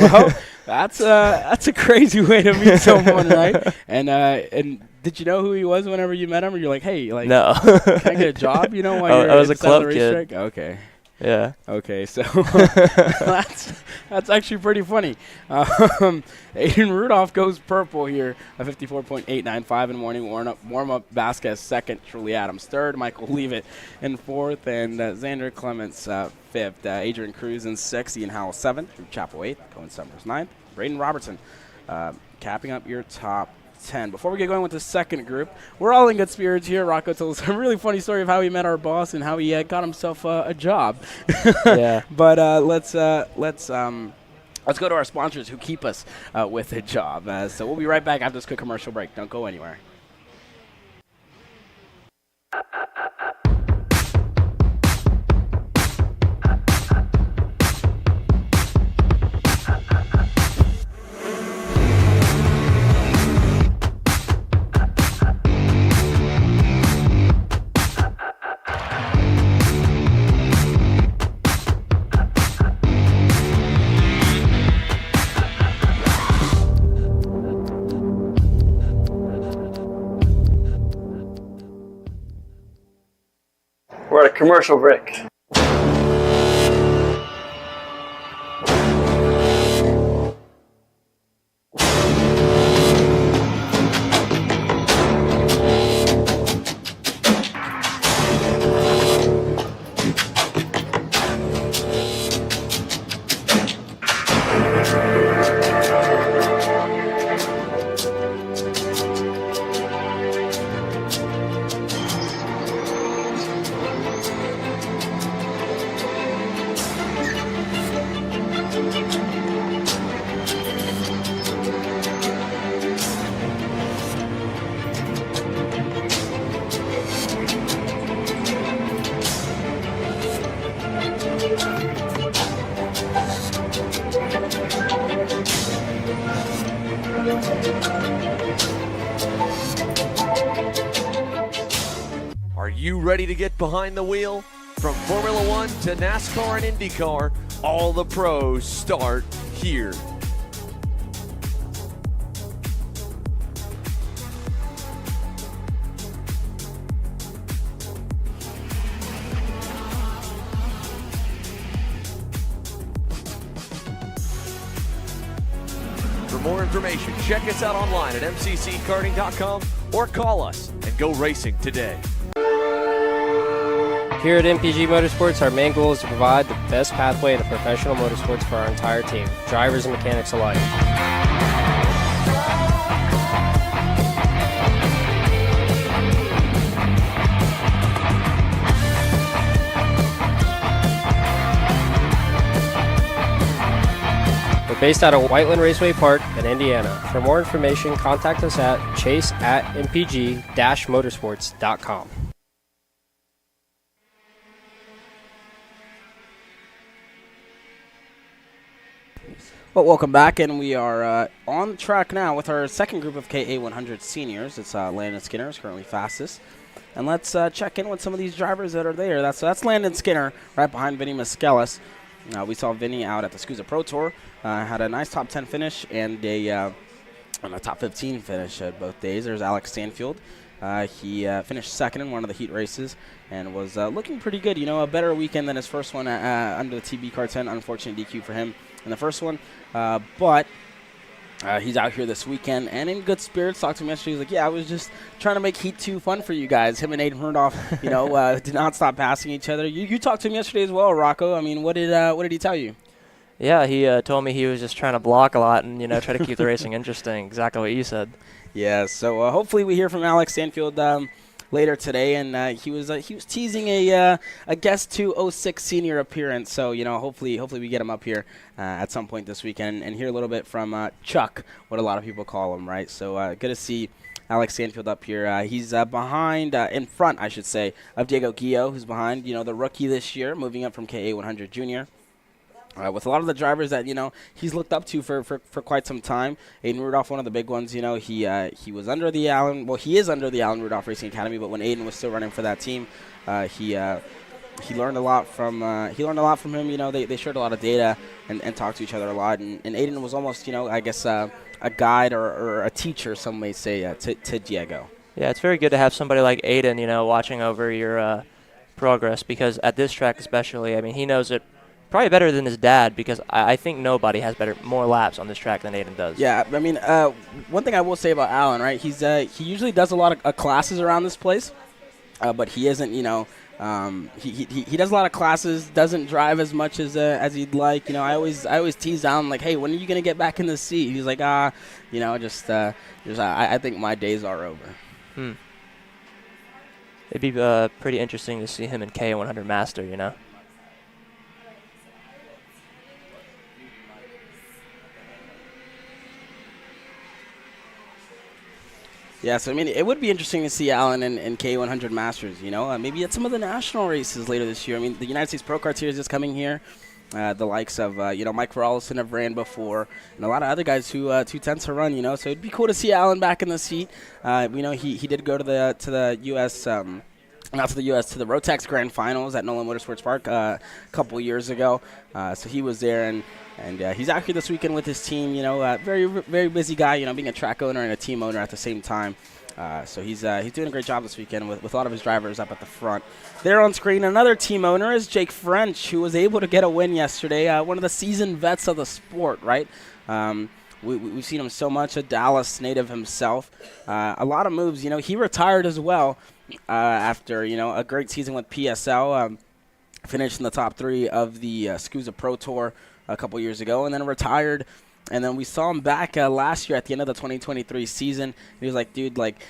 Well, that's a crazy way to meet someone, right? And did you know who he was whenever you met him, or you're like, hey, like, no, can I get a job? You know, while you're I was a club kid. kid. Okay. Yeah. Okay, so that's actually pretty funny. Aiden Rudolph goes purple here, a 54.895 in morning warm-up. Vasquez second, Truly Adams third, Michael Leavitt in fourth, and Xander Clements fifth. Adrian Cruz in sixth, Ian Howell seventh, Drew Chappell eighth, Cohen Summers ninth, Braden Robertson capping up your top 10. Before we get going with the second group, we're all in good spirits here. Rocco told us a really funny story of how he met our boss and how he got himself a job. Yeah. But let's go to our sponsors who keep us with a job. So we'll be right back after this quick commercial break. Don't go anywhere. We're at a commercial break. Are you ready to get behind the wheel? From Formula One to NASCAR and IndyCar, all the pros start here. For more information, check us out online at mcckarting.com or call us and go racing today. Here at MPG Motorsports, our main goal is to provide the best pathway to professional motorsports for our entire team, drivers and mechanics alike. We're based out of Whiteland Raceway Park in Indiana. For more information, contact us at chase@mpg-motorsports.com. Well, welcome back, and we are on the track now with our second group of KA100 seniors. It's Landon Skinner is currently fastest. And let's check in with some of these drivers that are there. That's Landon Skinner right behind Vinny Miskelis. We saw Vinny out at the SCUSA Pro Tour, had a nice top 10 finish and a top 15 finish at both days. There's Alex Stanfield. He finished second in one of the heat races and was looking pretty good. You know, a better weekend than his first one under the TB Car 10. Unfortunate DQ for him in the first one. But he's out here this weekend and in good spirits. Talked to him yesterday. He's like, yeah, I was just trying to make Heat 2 fun for you guys. Him and Aiden Rudolph, did not stop passing each other. You talked to him yesterday as well, Rocco. I mean, what did he tell you? Yeah, he told me he was just trying to block a lot and, try to keep the racing interesting. Exactly what you said. Yeah, so hopefully we hear from Alex Stanfield later today, and he was teasing a guest 206 senior appearance. So hopefully we get him up here at some point this weekend and hear a little bit from Chuck, what a lot of people call him, right? So good to see Alex Stanfield up here. He's behind, in front, I should say, of Diego Guillo, who's behind, the rookie this year, moving up from KA100 Junior. With a lot of the drivers that he's looked up to for quite some time. Aiden Rudolph, one of the big ones. He was under the Allen. Well, he is under the Allen Rudolph Racing Academy. But when Aiden was still running for that team, he learned a lot from him. They shared a lot of data and talked to each other a lot. And Aiden was almost I guess a guide or a teacher, some may say, to Diego. Yeah, it's very good to have somebody like Aiden, watching over your progress, because at this track especially, I mean, he knows it probably better than his dad, because I think nobody has more laps on this track than Aiden does. Yeah, I mean, one thing I will say about Allen, right? He usually does a lot of classes around this place, but he isn't. He does a lot of classes, doesn't drive as much as he'd like. I always tease Allen like, hey, when are you gonna get back in the seat? He's like, I think my days are over. It'd be pretty interesting to see him in K100 Master. Yeah, so I mean, it would be interesting to see Allen in K100 Masters, maybe at some of the national races later this year. I mean, the United States Pro Kart Series is coming here. The likes of, Mike Rawlison have ran before, and a lot of other guys who tend to run, so it'd be cool to see Allen back in the seat. He did go to the U.S., not to the U.S., to the Rotex Grand Finals at Nolan Motorsports Park a couple years ago. So he was there, and he's out here this weekend with his team. Very, very busy guy. Being a track owner and a team owner at the same time. So he's doing a great job this weekend with a lot of his drivers up at the front. There on screen, another team owner is Jake French, who was able to get a win yesterday. One of the seasoned vets of the sport, right? We've seen him so much, a Dallas native himself. A lot of moves. He retired as well after a great season with PSL. Finished in the top 3 of the SCUSA Pro Tour a couple years ago, and then retired And then we saw him back last year at the end of the 2023 season. He was like, dude, like,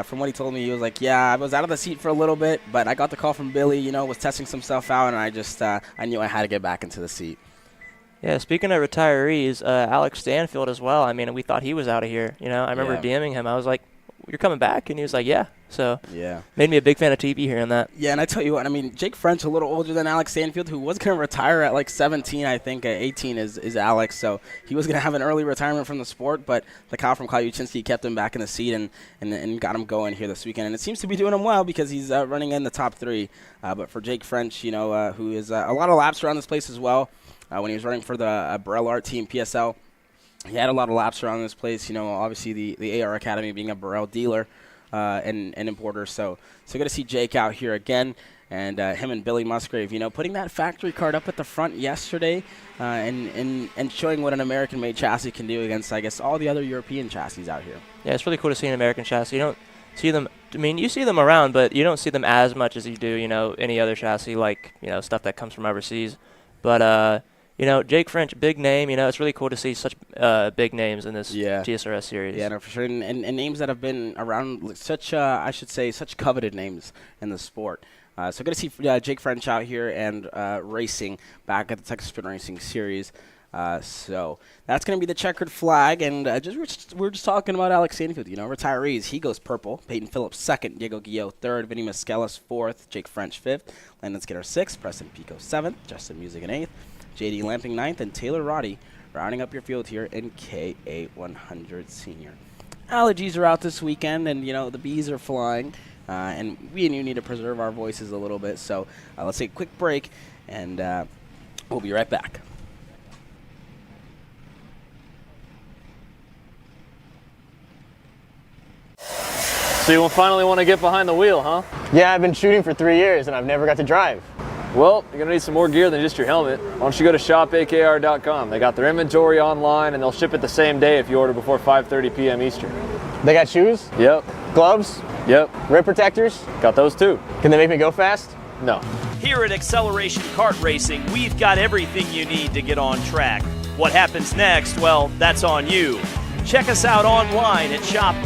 from what he told me, he was like, yeah, I was out of the seat for a little bit, but I got the call from Billy, you know, was testing some stuff out, and I just, I knew I had to get back into the seat. Yeah, speaking of retirees, Alex Stanfield as well. I mean, we thought he was out of here. You know, I remember DMing him. I was like, you're coming back? And he was like, yeah. So made me a big fan of TB hearing that. Yeah, and I tell you what, I mean, Jake French, a little older than Alex Stanfield, who was going to retire at like 17, I think. 18 is Alex, so he was going to have an early retirement from the sport, but the cow from Kyle Uchinsky kept him back in the seat and got him going here this weekend. And it seems to be doing him well because he's running in the top 3. But for Jake French, you know, who is a lot of laps around this place as well, when he was running for the Burrell Art team, PSL, he had a lot of laps around this place. You know, obviously the AR Academy being a Burrell dealer and importer. So good to see Jake out here again. And him and Billy Musgrave, you know, putting that factory card up at the front yesterday and showing what an American-made chassis can do against, I guess, all the other European chassis out here. Yeah, it's really cool to see an American chassis. You don't see them, I mean, you see them around, but you don't see them as much as you do, you know, any other chassis, like, you know, stuff that comes from overseas. But, you know, Jake French, big name. You know, it's really cool to see such big names in this GSRS series. Yeah, no, for sure. And names that have been around, such, I should say, such coveted names in the sport. So good to see Jake French out here and racing back at the Texas Sprint Racing Series. So that's going to be the checkered flag. And we're just talking about Alex Stanfield, you know, retirees. He goes purple. Peyton Phillips second. Diego Guillot third. Vinny Mascalis fourth. Jake French fifth. Landon Skinner sixth. Preston Pico seventh. Justin Music in eighth. J.D. Lamping ninth. And Taylor Roddy rounding up your field here in K8 Senior. Allergies are out this weekend, and, you know, the bees are flying. And we and you need to preserve our voices a little bit. So let's take a quick break, and we'll be right back. So you will finally want to get behind the wheel, huh? Yeah, I've been shooting for 3 years and I've never got to drive. Well, you're going to need some more gear than just your helmet. Why don't you go to shopakr.com. They got their inventory online, and they'll ship it the same day if you order before 5:30 p.m. Eastern. They got shoes? Yep. Gloves? Yep. Rib protectors? Got those too. Can they make me go fast? No. Here at Acceleration Kart Racing, we've got everything you need to get on track. What happens next? Well, that's on you. Check us out online at shopakr.com.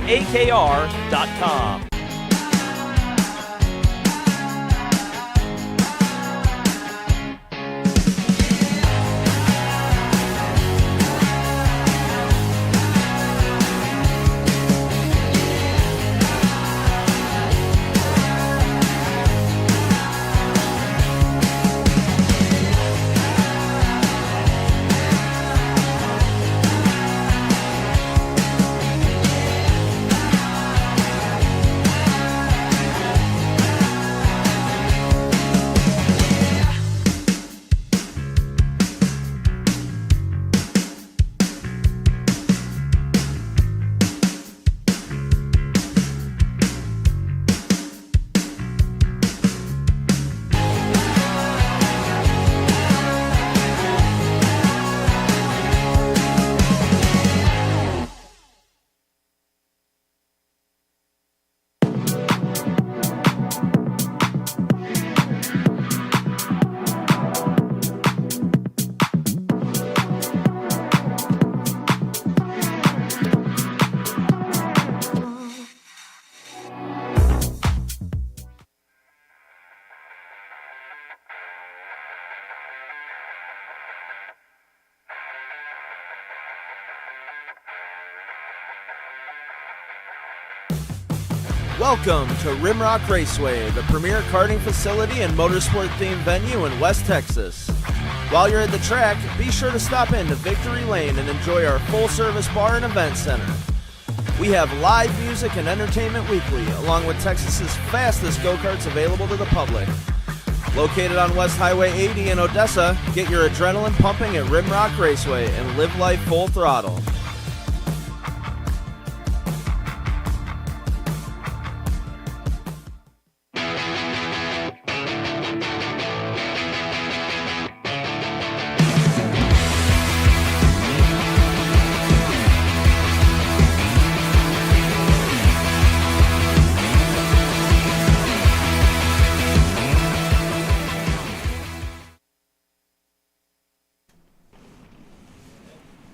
Welcome to Rimrock Raceway, the premier karting facility and motorsport-themed venue in West Texas. While you're at the track, be sure to stop into Victory Lane and enjoy our full-service bar and event center. We have live music and entertainment weekly, along with Texas's fastest go-karts available to the public. Located on West Highway 80 in Odessa, get your adrenaline pumping at Rimrock Raceway and live life full throttle.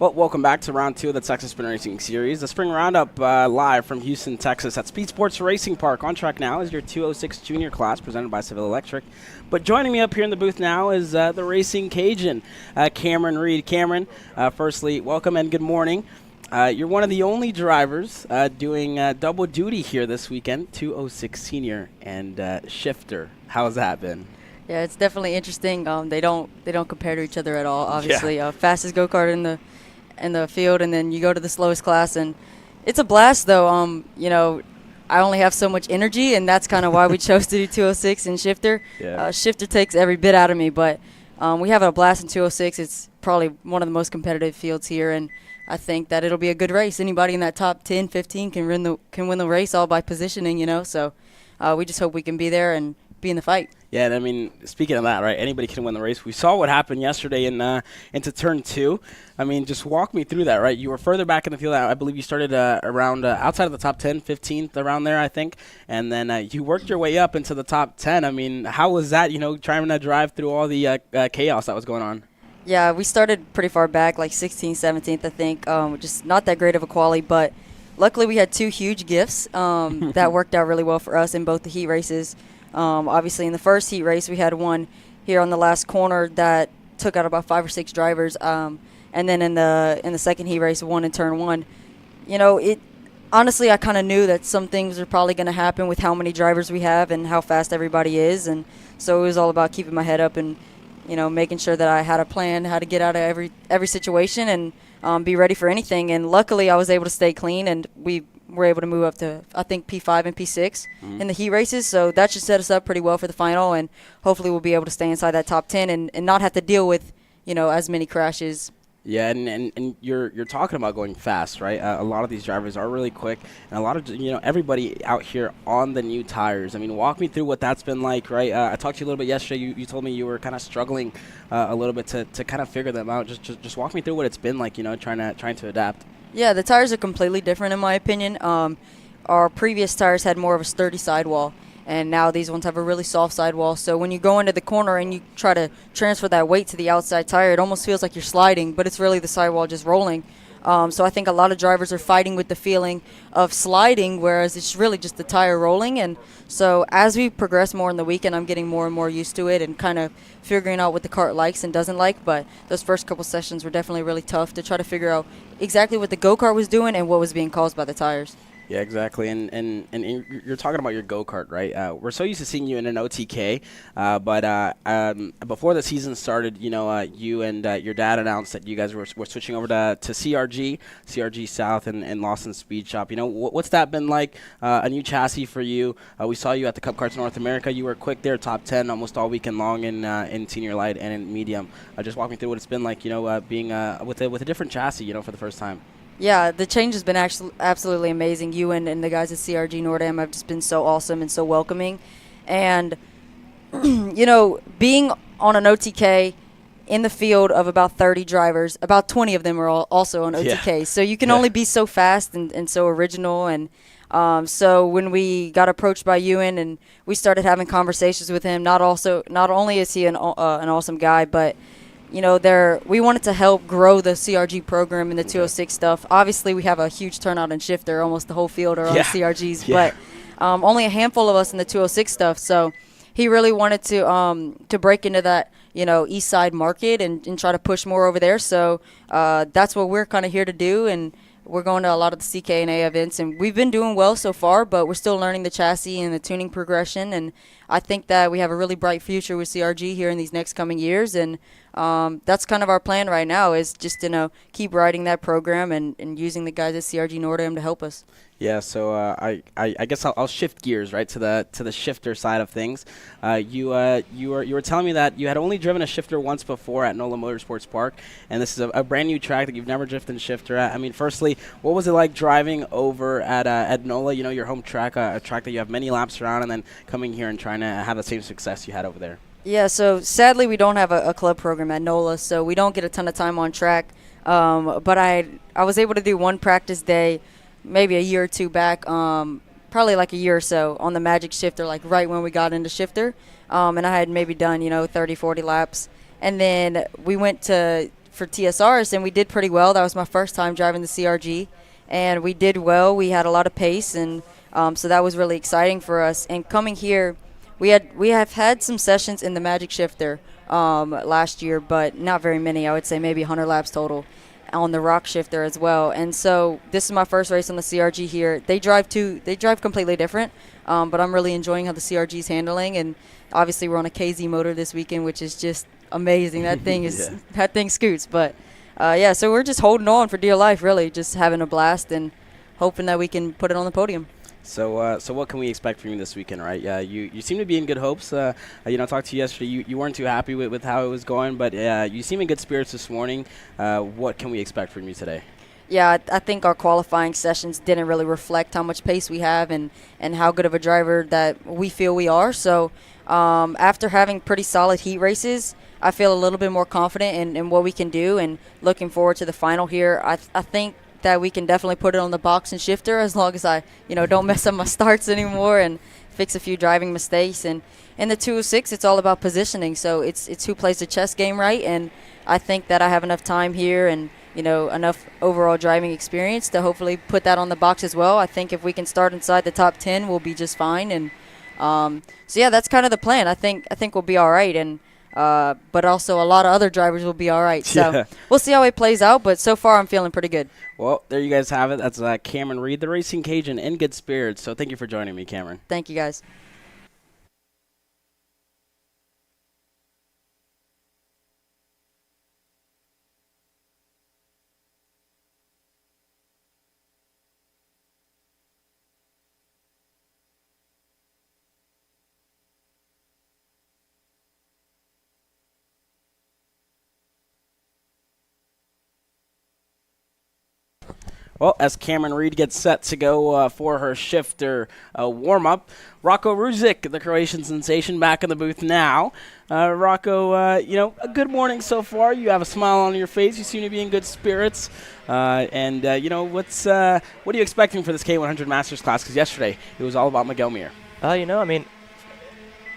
Well, welcome back to round 2 of the Texas Sprint Racing Series. The Spring Roundup live from Houston, Texas at SpeedSportz Racing Park. On track now is your 206 junior class presented by Seville Electric. But joining me up here in the booth now is the Racing Cajun, Cameron Reed. Cameron, firstly, welcome and good morning. You're one of the only drivers doing double duty here this weekend, 206 senior and shifter. How's that been? Yeah, it's definitely interesting. They don't compare to each other at all. Obviously, fastest go-kart in the field, and then you go to the slowest class, and it's a blast. Though, you know, I only have so much energy, and that's kind of why we chose to do 206 and shifter. Yeah. Shifter takes every bit out of me, but we have a blast in 206. It's probably one of the most competitive fields here, and I think that it'll be a good race. Anybody in that top 10, 15 can win the race all by positioning, you know. So we just hope we can be there and be in the fight. Yeah, and I mean, speaking of that, right, anybody can win the race. We saw what happened yesterday into turn 2. I mean, just walk me through that, right? You were further back in the field. I believe you started around outside of the top 10, 15th, around there, I think. And then you worked your way up into the top 10. I mean, how was that, you know, trying to drive through all the chaos that was going on? Yeah, we started pretty far back, like 16th, 17th, I think. Just not that great of a quali, but luckily we had 2 huge gifts that worked out really well for us in both the heat races. Obviously, in the first heat race, we had one here on the last corner that took out about 5 or 6 drivers. And then in the second heat race, one in turn 1. You know, honestly, I kind of knew that some things are probably going to happen with how many drivers we have and how fast everybody is. And so it was all about keeping my head up and, you know, making sure that I had a plan how to get out of every situation and be ready for anything. And luckily, I was able to stay clean, and we were able to move up to, I think, P5 and P6 in the heat races. So that should set us up pretty well for the final, and hopefully we'll be able to stay inside that top 10 and not have to deal with, you know, as many crashes. Yeah, and you're talking about going fast, right? A lot of these drivers are really quick, and a lot of, you know, everybody out here on the new tires. I mean, walk me through what that's been like, right? I talked to you a little bit yesterday. You told me you were kind of struggling a little bit to kind of figure them out. Just walk me through what it's been like, you know, trying to adapt. Yeah, the tires are completely different in my opinion. Our previous tires had more of a sturdy sidewall, and now these ones have a really soft sidewall. So when you go into the corner and you try to transfer that weight to the outside tire, it almost feels like you're sliding, but it's really the sidewall just rolling. So I think a lot of drivers are fighting with the feeling of sliding, whereas it's really just the tire rolling. And so as we progress more in the weekend, I'm getting more and more used to it and kind of figuring out what the kart likes and doesn't like. But those first couple sessions were definitely really tough to try to figure out exactly what the go-kart was doing and what was being caused by the tires. Yeah, exactly. And you're talking about your go-kart, right? We're so used to seeing you in an OTK, but before the season started, you know, you and your dad announced that you guys were switching over to CRG South and Lawson Speed Shop. You know, what's that been like? A new chassis for you. We saw you at the Cup Karts North America. You were quick there, top 10 almost all weekend long in senior light and in medium. Just walk me through what it's been like, you know, being with a different chassis, you know, for the first time. Yeah, the change has been actually absolutely amazing. You and the guys at CRG Nordam have just been so awesome and so welcoming. And, you know, being on an OTK in the field of about 30 drivers, about 20 of them are also on OTK. Yeah. So you can only be so fast and so original. And so when we got approached by Ewan and we started having conversations with him, not only is he an awesome guy, but you know, we wanted to help grow the CRG program and the 206 stuff. Obviously, we have a huge turnout in shifter. Almost the whole field are on CRGs, but only a handful of us in the 206 stuff. So he really wanted to break into that, you know, east side market and try to push more over there. So that's what we're kind of here to do, and we're going to a lot of the CKNA events, and we've been doing well so far, but we're still learning the chassis and the tuning progression, and I think that we have a really bright future with CRG here in these next coming years, and that's kind of our plan right now is just, you know, keep riding that program and using the guys at CRG Nordam to help us. Yeah, so I guess I'll shift gears right to the shifter side of things. You were telling me that you had only driven a shifter once before at NOLA Motorsports Park, and this is a brand new track that you've never drifted a shifter at. I mean, firstly, what was it like driving over at NOLA? You know, your home track, a track that you have many laps around, and then coming here and trying to have the same success you had over there. Yeah, so sadly we don't have a club program at NOLA, so we don't get a ton of time on track. But I was able to do one practice day maybe a year or two back, probably like a year or so on the Magic shifter, like right when we got into shifter. And I had maybe done, you know, 30, 40 laps. And then we went to for TSRs, and we did pretty well. That was my first time driving the CRG, and we did well. We had a lot of pace, and so that was really exciting for us. And coming here, we have had some sessions in the Magic Shifter last year, but not very many. I would say maybe 100 laps total on the Rock Shifter as well. And so this is my first race on the CRG here. They drive completely different, but I'm really enjoying how the CRG is handling. And obviously we're on a KZ motor this weekend, which is just amazing. That thing is that thing scoots. But yeah, so we're just holding on for dear life, really, just having a blast and hoping that we can put it on the podium. So what can we expect from you this weekend, right? Yeah, you seem to be in good hopes. I talked to you yesterday. You weren't too happy with how it was going, but you seem in good spirits this morning. What can we expect from you today? Yeah, I think our qualifying sessions didn't really reflect how much pace we have and how good of a driver that we feel we are. So after having pretty solid heat races, I feel a little bit more confident in what we can do, and looking forward to the final here. I think that we can definitely put it on the box and shifter as long as I, don't mess up my starts anymore and fix a few driving mistakes. And in the 206, it's all about positioning. So it's who plays the chess game right. And I think that I have enough time here and, enough overall driving experience to hopefully put that on the box as well. I think if we can start inside the top 10, we'll be just fine. And so yeah, that's kind of the plan. I think we'll be all right. And but also a lot of other drivers will be all right. So we'll see how it plays out, but so far I'm feeling pretty good. Well, there you guys have it. That's Cameron Reed, the Racing Cajun, in good spirits. So thank you for joining me, Cameron. Thank you, guys. Well, as Cameron Reed gets set to go for her shifter warm-up, Rocco Ruzic, the Croatian sensation, back in the booth now. Rocco, a good morning so far. You have a smile on your face. You seem to be in good spirits. What are you expecting for this K100 Masters class? Because yesterday it was all about Miguel Mir.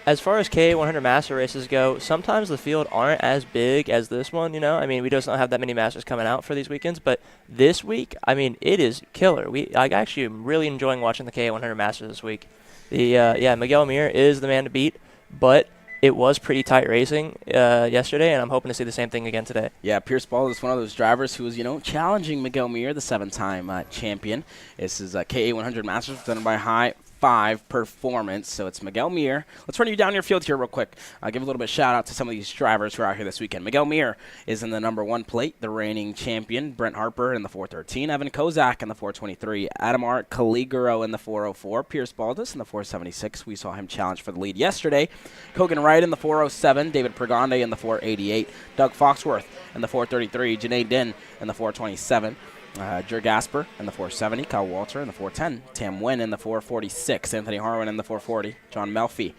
As far as K100 Master races go, sometimes the field aren't as big as this one, we just don't have that many Masters coming out for these weekends, but this week, it is killer. I actually am really enjoying watching the K100 Masters this week. Miguel Mir is the man to beat, but it was pretty tight racing yesterday, and I'm hoping to see the same thing again today. Yeah, Pierce Ball is one of those drivers who was, challenging Miguel Mir, the 7-time champion. This is K100 Masters done by High 5 Performance. So it's Miguel Mir. Let's run you down your field here real quick. I'll give a little bit of shout out to some of these drivers who are out here this weekend. Miguel Mir is in the number 1 plate, the reigning champion. Brent Harper in the 413. Evan Kozak in the 423. Adamar Caligaro in the 404. Pierce Baldus in the 476. We saw him challenge for the lead yesterday. Kogan Wright in the 407. David Pregande in the 488. Doug Foxworth in the 433. Janae Din in the 427. Jer Gasper in the 470, Kyle Walter in the 410, Tam Nguyen in the 446, Anthony Harwin in the 440, John Melfi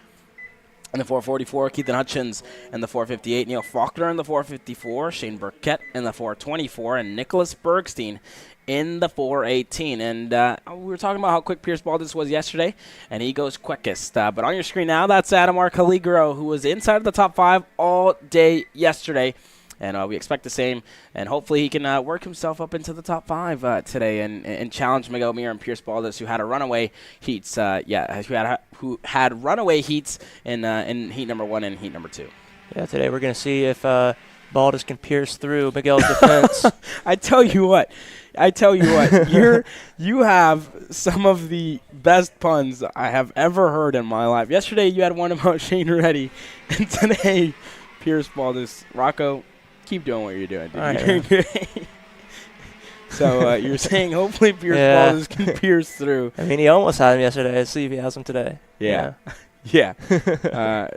in the 444, Keithan Hutchins in the 458, Neil Faulkner in the 454, Shane Burkett in the 424, and Nicholas Bergstein in the 418. And we were talking about how quick Pierce Baldus was yesterday, and he goes quickest. But on your screen now, that's Adamar Caligaro, who was inside of the top 5 all day yesterday. And we expect the same, and hopefully he can work himself up into the top 5 today and challenge Miguel Mir and Pierce Baldus, who had a runaway heats. Who had runaway heats in heat number 1 and heat number 2. Yeah, today we're going to see if Baldus can pierce through Miguel's defense. I tell you what, you have some of the best puns I have ever heard in my life. Yesterday you had one about Shane Reddy, and today Pierce Baldus. Rocco, keep doing what you're doing, dude. Right, So you're saying hopefully Pierce Baldus can pierce through. He almost had him yesterday. Let's see if he has him today. Yeah.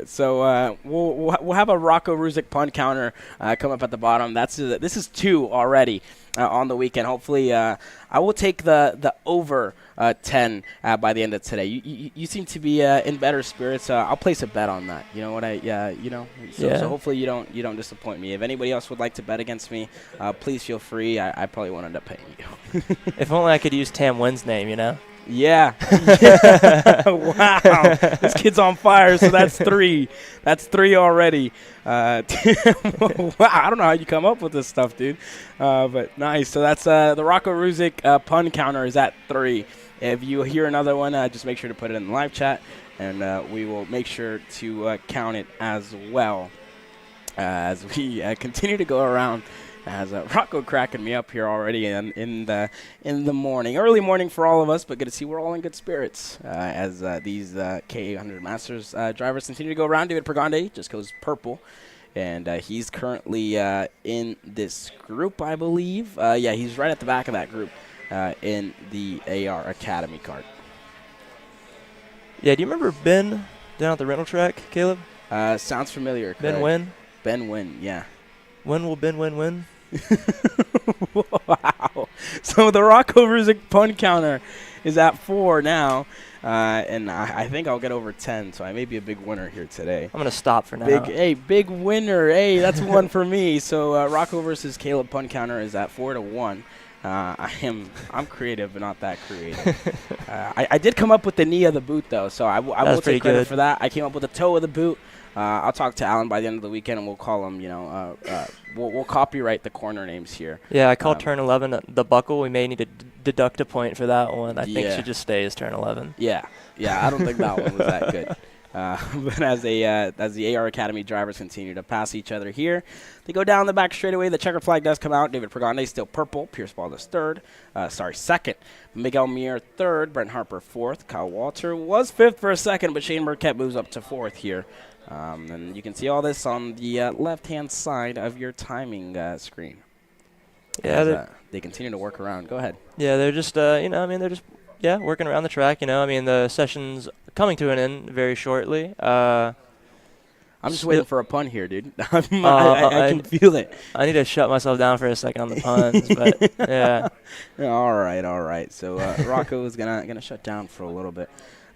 So we'll have a Rocco Ruzic pun counter come up at the bottom. This is 2 already on the weekend. Hopefully, I will take the over 10 by the end of today. You seem to be in better spirits. I'll place a bet on that. You know what So hopefully you don't disappoint me. If anybody else would like to bet against me, please feel free. I probably won't end up paying you. If only I could use Tam Nguyen's name. Yeah. Wow. This kid's on fire, so that's 3. That's 3 already. Wow, I don't know how you come up with this stuff, dude. But nice. So that's the Rocco Ruzic pun counter is at 3. If you hear another one, just make sure to put it in the live chat, and we will make sure to count it as well as we continue to go around. As Rocco cracking me up here already in the morning, early morning for all of us, but good to see we're all in good spirits as these K800 Masters drivers continue to go around. David Pregande just goes purple, and he's currently in this group, I believe. Yeah, he's right at the back of that group in the AR Academy cart. Yeah, do you remember Ben down at the rental track, Caleb? Sounds familiar. Ben Wynn? Ben Wynn, yeah. When will Ben win? Wow. So the Rocco Ruzic pun counter is at 4 now, and I think I'll get over 10, so I may be a big winner here today. I'm going to stop for now. Big winner. Hey, that's one for me. So Rocco versus Caleb pun counter is at 4-1. I'm creative, but not that creative. I did come up with the knee of the boot, though, so I will take credit for that. I came up with the toe of the boot. I'll talk to Alan by the end of the weekend, and we'll call him, we'll copyright the corner names here. Yeah, I called turn 11 the buckle. We may need to deduct a point for that one. I think it should just stay as turn 11. Yeah, I don't think that one was that good. But as the AR Academy drivers continue to pass each other here, they go down the back straightaway. The checkered flag does come out. David Pregande still purple. Pierce Ball is second. Miguel Muir third. Brent Harper fourth. Kyle Walter was fifth for a second, but Shane Burkett moves up to fourth here. And you can see all this on the left-hand side of your timing screen. Yeah, they continue to work around. Go ahead. Yeah, they're just, they're just, working around the track. The session's coming to an end very shortly. I'm just waiting for a pun here, dude. I can feel it. I need to shut myself down for a second on the puns, but yeah. All right. So Rocco is gonna shut down for a little bit.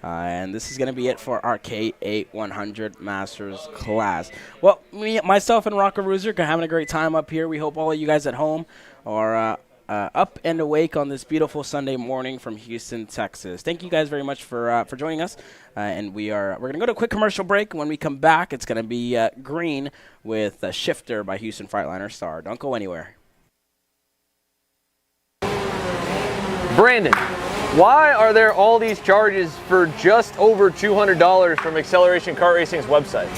And this is going to be it for our K8 Masters class. Well, myself and Rocco Ruzic are having a great time up here. We hope all of you guys at home are up and awake on this beautiful Sunday morning from Houston, Texas. Thank you guys very much for joining us. And we're going to go to a quick commercial break. When we come back, it's going to be Green with Shifter by Houston Freightliner Star. Don't go anywhere. Brandon, why are there all these charges for just over $200 from Acceleration Kart Racing's website?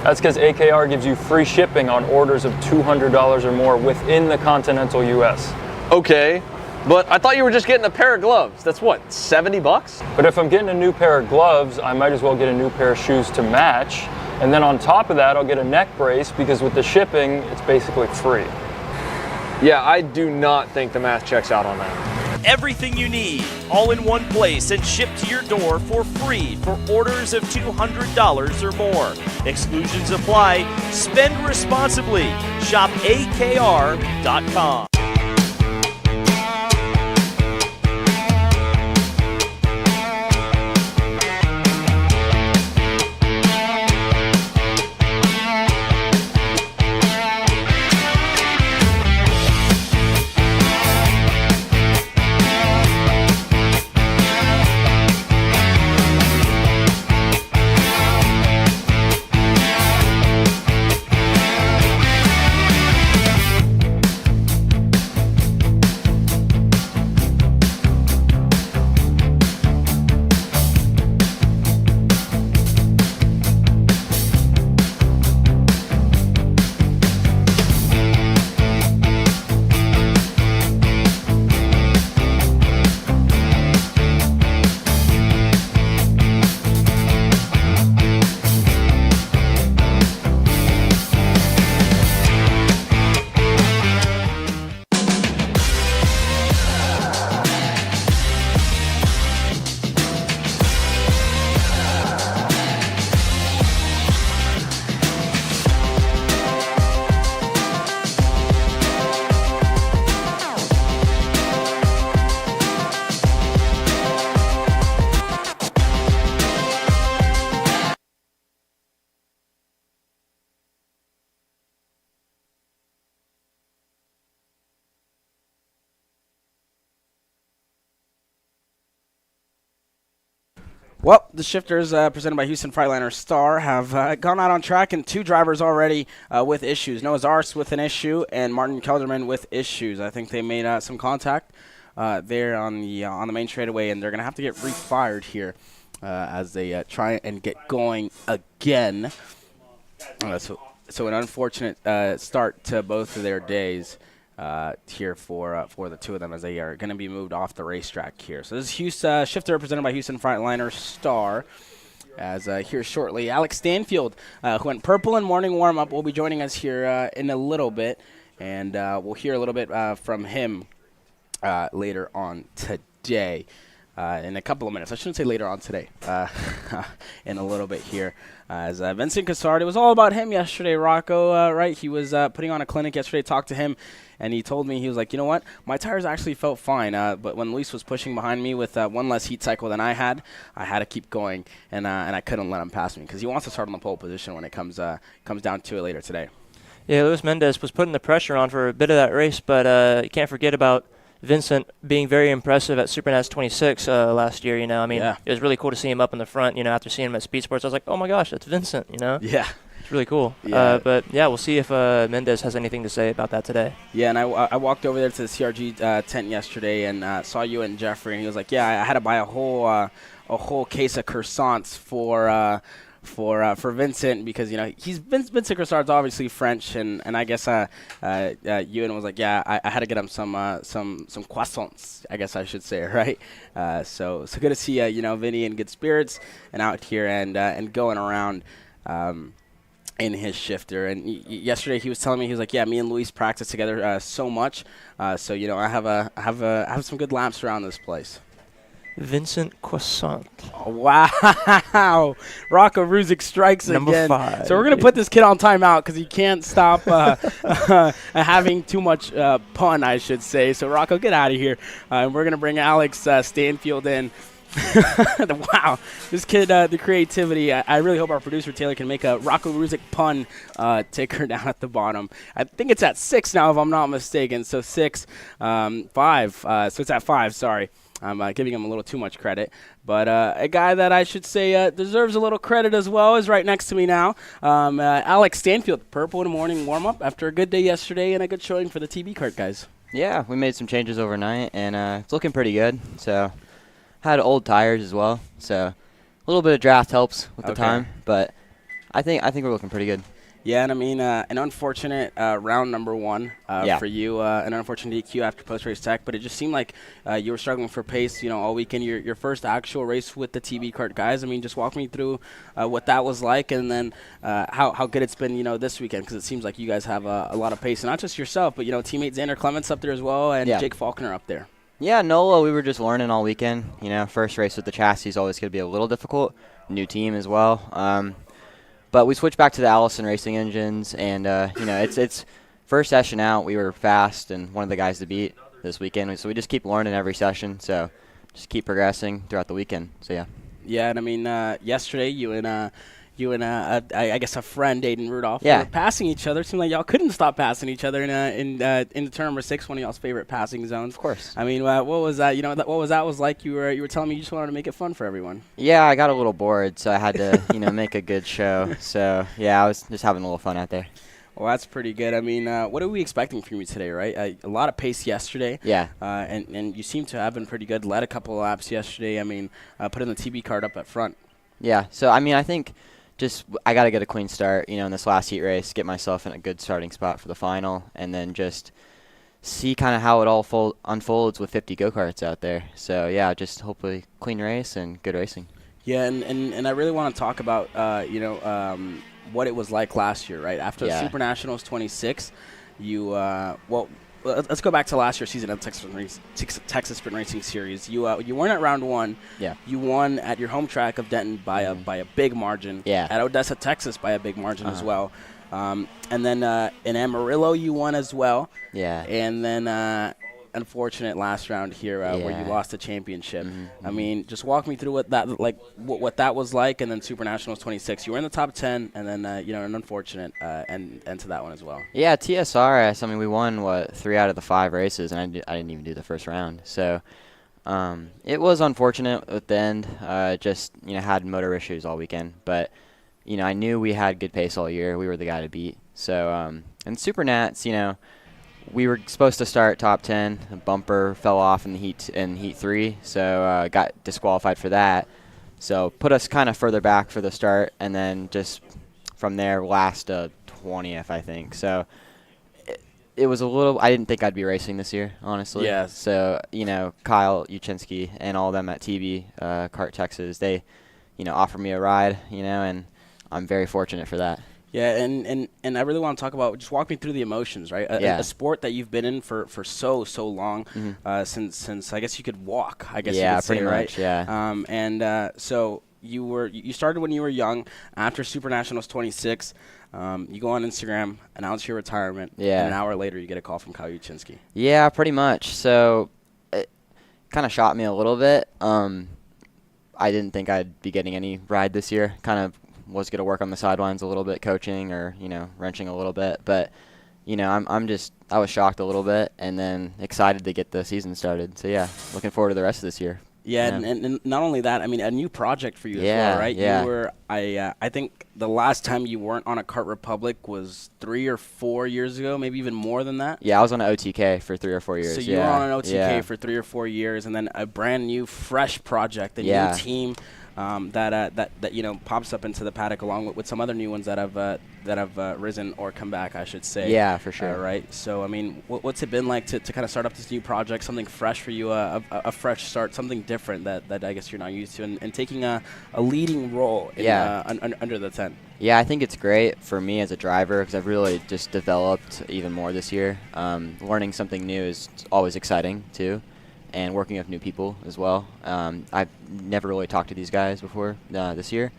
That's because AKR gives you free shipping on orders of $200 or more within the continental U.S. Okay, but I thought you were just getting a pair of gloves. That's what, $70? But if I'm getting a new pair of gloves, I might as well get a new pair of shoes to match. And then on top of that, I'll get a neck brace because with the shipping, it's basically free. Yeah, I do not think the math checks out on that. Everything you need, all in one place and shipped to your door for free for orders of $200 or more. Exclusions apply. Spend responsibly. Shop AKR.com. Well, the shifters presented by Houston Freightliner Star have gone out on track, and 2 drivers already with issues. Noah Zars with an issue, and Martin Kelderman with issues. I think they made some contact there on the main straightaway, and they're going to have to get refired here as they try and get going again. So an unfortunate start to both of their days here for the 2 of them, as they are going to be moved off the racetrack here. So this is shifter represented by Houston Freightliner Star. As here shortly, Alex Stanfield, who went purple in morning warm-up, will be joining us here in a little bit, and we'll hear a little bit from him later on today. In a couple of minutes. I shouldn't say later on today. In a little bit here. As Vincent Cassard, it was all about him yesterday, Rocco, right? He was putting on a clinic yesterday, talked to him, and he told me, he was like, you know what? My tires actually felt fine, but when Luis was pushing behind me with one less heat cycle than I had to keep going, and I couldn't let him pass me because he wants to start on the pole position when it comes down to it later today. Yeah, Luis Mendez was putting the pressure on for a bit of that race, but you can't forget about Vincent being very impressive at SuperNAS 26 last year. You know, I mean, It was really cool to see him up in the front. You know, after seeing him at SpeedSportz, I was like, oh my gosh, that's Vincent. You know, yeah, it's really cool. Yeah. But yeah, we'll see if Mendez has anything to say about that today. Yeah, and I walked over there to the CRG tent yesterday and saw you and Jeffrey, and he was like, yeah, I had to buy a whole case of croissants for Vincent, because Vincent Cassard's obviously French, and I guess Ewan was like, yeah, I had to get him some croissants, I guess I should say, right? So good to see Vinny in good spirits and out here and going around in his shifter. And yesterday he was telling me, he was like, yeah, me and Luis practice together so much, so I have some good laps around this place. Vincent Croissant. Oh, wow. Rocco Ruzic strikes Number again. 5. So we're going to put this kid on timeout because he can't stop having too much pun, I should say. So, Rocco, get out of here. And we're going to bring Alex Stanfield in. Wow. This kid, the creativity. I really hope our producer, Taylor, can make a Rocco Ruzic pun ticker down at the bottom. I think it's at 6 now, if I'm not mistaken. So 6, 5. So it's at 5, sorry. I'm giving him a little too much credit. But a guy that I should say deserves a little credit as well is right next to me now. Alex Stanfield, purple in the morning warm-up after a good day yesterday and a good showing for the TB Kart guys. Yeah, we made some changes overnight, and it's looking pretty good. So had old tires as well, so a little bit of draft helps with the time. But I think we're looking pretty good. Yeah, and I mean, an unfortunate round number 1 for you, an unfortunate DQ after post-race tech, but it just seemed like you were struggling for pace, all weekend. Your first actual race with the TB Kart guys. I mean, just walk me through what that was like, and then how good it's been, this weekend, because it seems like you guys have a lot of pace, and not just yourself, but teammate Xander Clements up there as well, and Jake Faulkner up there. Yeah, NOLA, we were just learning all weekend. First race with the chassis is always going to be a little difficult. New team as well. But we switched back to the Allison Racing engines, and it's first session out. We were fast and one of the guys to beat this weekend. So we just keep learning every session. So just keep progressing throughout the weekend. So yeah. Yeah, and I mean, yesterday you and I guess a friend, Aiden Rudolph, were passing each other. It seemed like y'all couldn't stop passing each other in the turn number 6, one of y'all's favorite passing zones. Of course. I mean, what was that? What was that like? You were telling me you just wanted to make it fun for everyone. Yeah, I got a little bored, so I had to make a good show. So yeah, I was just having a little fun out there. Well, that's pretty good. I mean, what are we expecting from you today, right? A lot of pace yesterday. Yeah. And you seem to have been pretty good. Led a couple of laps yesterday. I mean, putting the TB Kart up at front. Yeah. So I mean, I think I got to get a clean start, in this last heat race, get myself in a good starting spot for the final, and then just see kind of how it all unfolds with 50 go-karts out there. So, yeah, just hopefully clean race and good racing. Yeah, and I really want to talk about, what it was like last year, right? After the Super Nationals 26, let's go back to last year's season of Texas Sprint Racing Series. You weren't at round 1. Yeah. You won at your home track of Denton by a big margin. Yeah. At Odessa, Texas by a big margin as well. And then in Amarillo you won as well. Yeah. And then unfortunate last round here where you lost the championship. I mean, just walk me through what that was like, and then Super Nationals 26. You were in the top 10, and then an unfortunate end to that one as well. Yeah, TSRS. I mean, we won 3 out of the 5 races, and I didn't even do the first round. So It was unfortunate at the end. Just had motor issues all weekend, but I knew we had good pace all year. We were the guy to beat. So and Super Nats, we were supposed to start top 10. A bumper fell off in the heat 3, so got disqualified for that. So put us kind of further back for the start, and then just from there last 20th, I think. So it was a little. I didn't think I'd be racing this year, honestly. Yeah. So Kyle Uchinski and all of them at TB Kart Texas, they offered me a ride, and I'm very fortunate for that. Yeah, and I really want to talk about, just walk me through the emotions, right? A sport that you've been in for so long, since I guess you could walk, I guess you could say, pretty right? much, yeah. So you started when you were young. After Super Nationals 26, you go on Instagram, announce your retirement, and an hour later you get a call from Kyle Uchinski. Yeah, pretty much. So it kind of shocked me a little bit. I didn't think I'd be getting any ride this year. Kind of was going to work on the sidelines a little bit, coaching or wrenching a little bit, but I was shocked a little bit, and then excited to get the season started. So yeah, looking forward to the rest of this year. Yeah, and not only that, I mean, a new project for you as well, right? Yeah. You were, I think the last time you weren't on a Kart Republic was 3 or 4 years ago, maybe even more than that. Yeah, I was on an OTK for 3 or 4 years. So you were on an OTK for 3 or 4 years, and then a brand new, fresh project, a new team that pops up into the paddock along with some other new ones that have risen or come back, I should say. Yeah, for sure. Right. So I mean, what's it been like to kind of start up this new project, something fresh for you, a fresh start, something different that I guess you're not used to, and taking a leading role in, under the tent. Yeah, I think it's great for me as a driver because I've really just developed even more this year. Learning something new is always exciting too. And working with new people as well. I've never really talked to these guys before this year,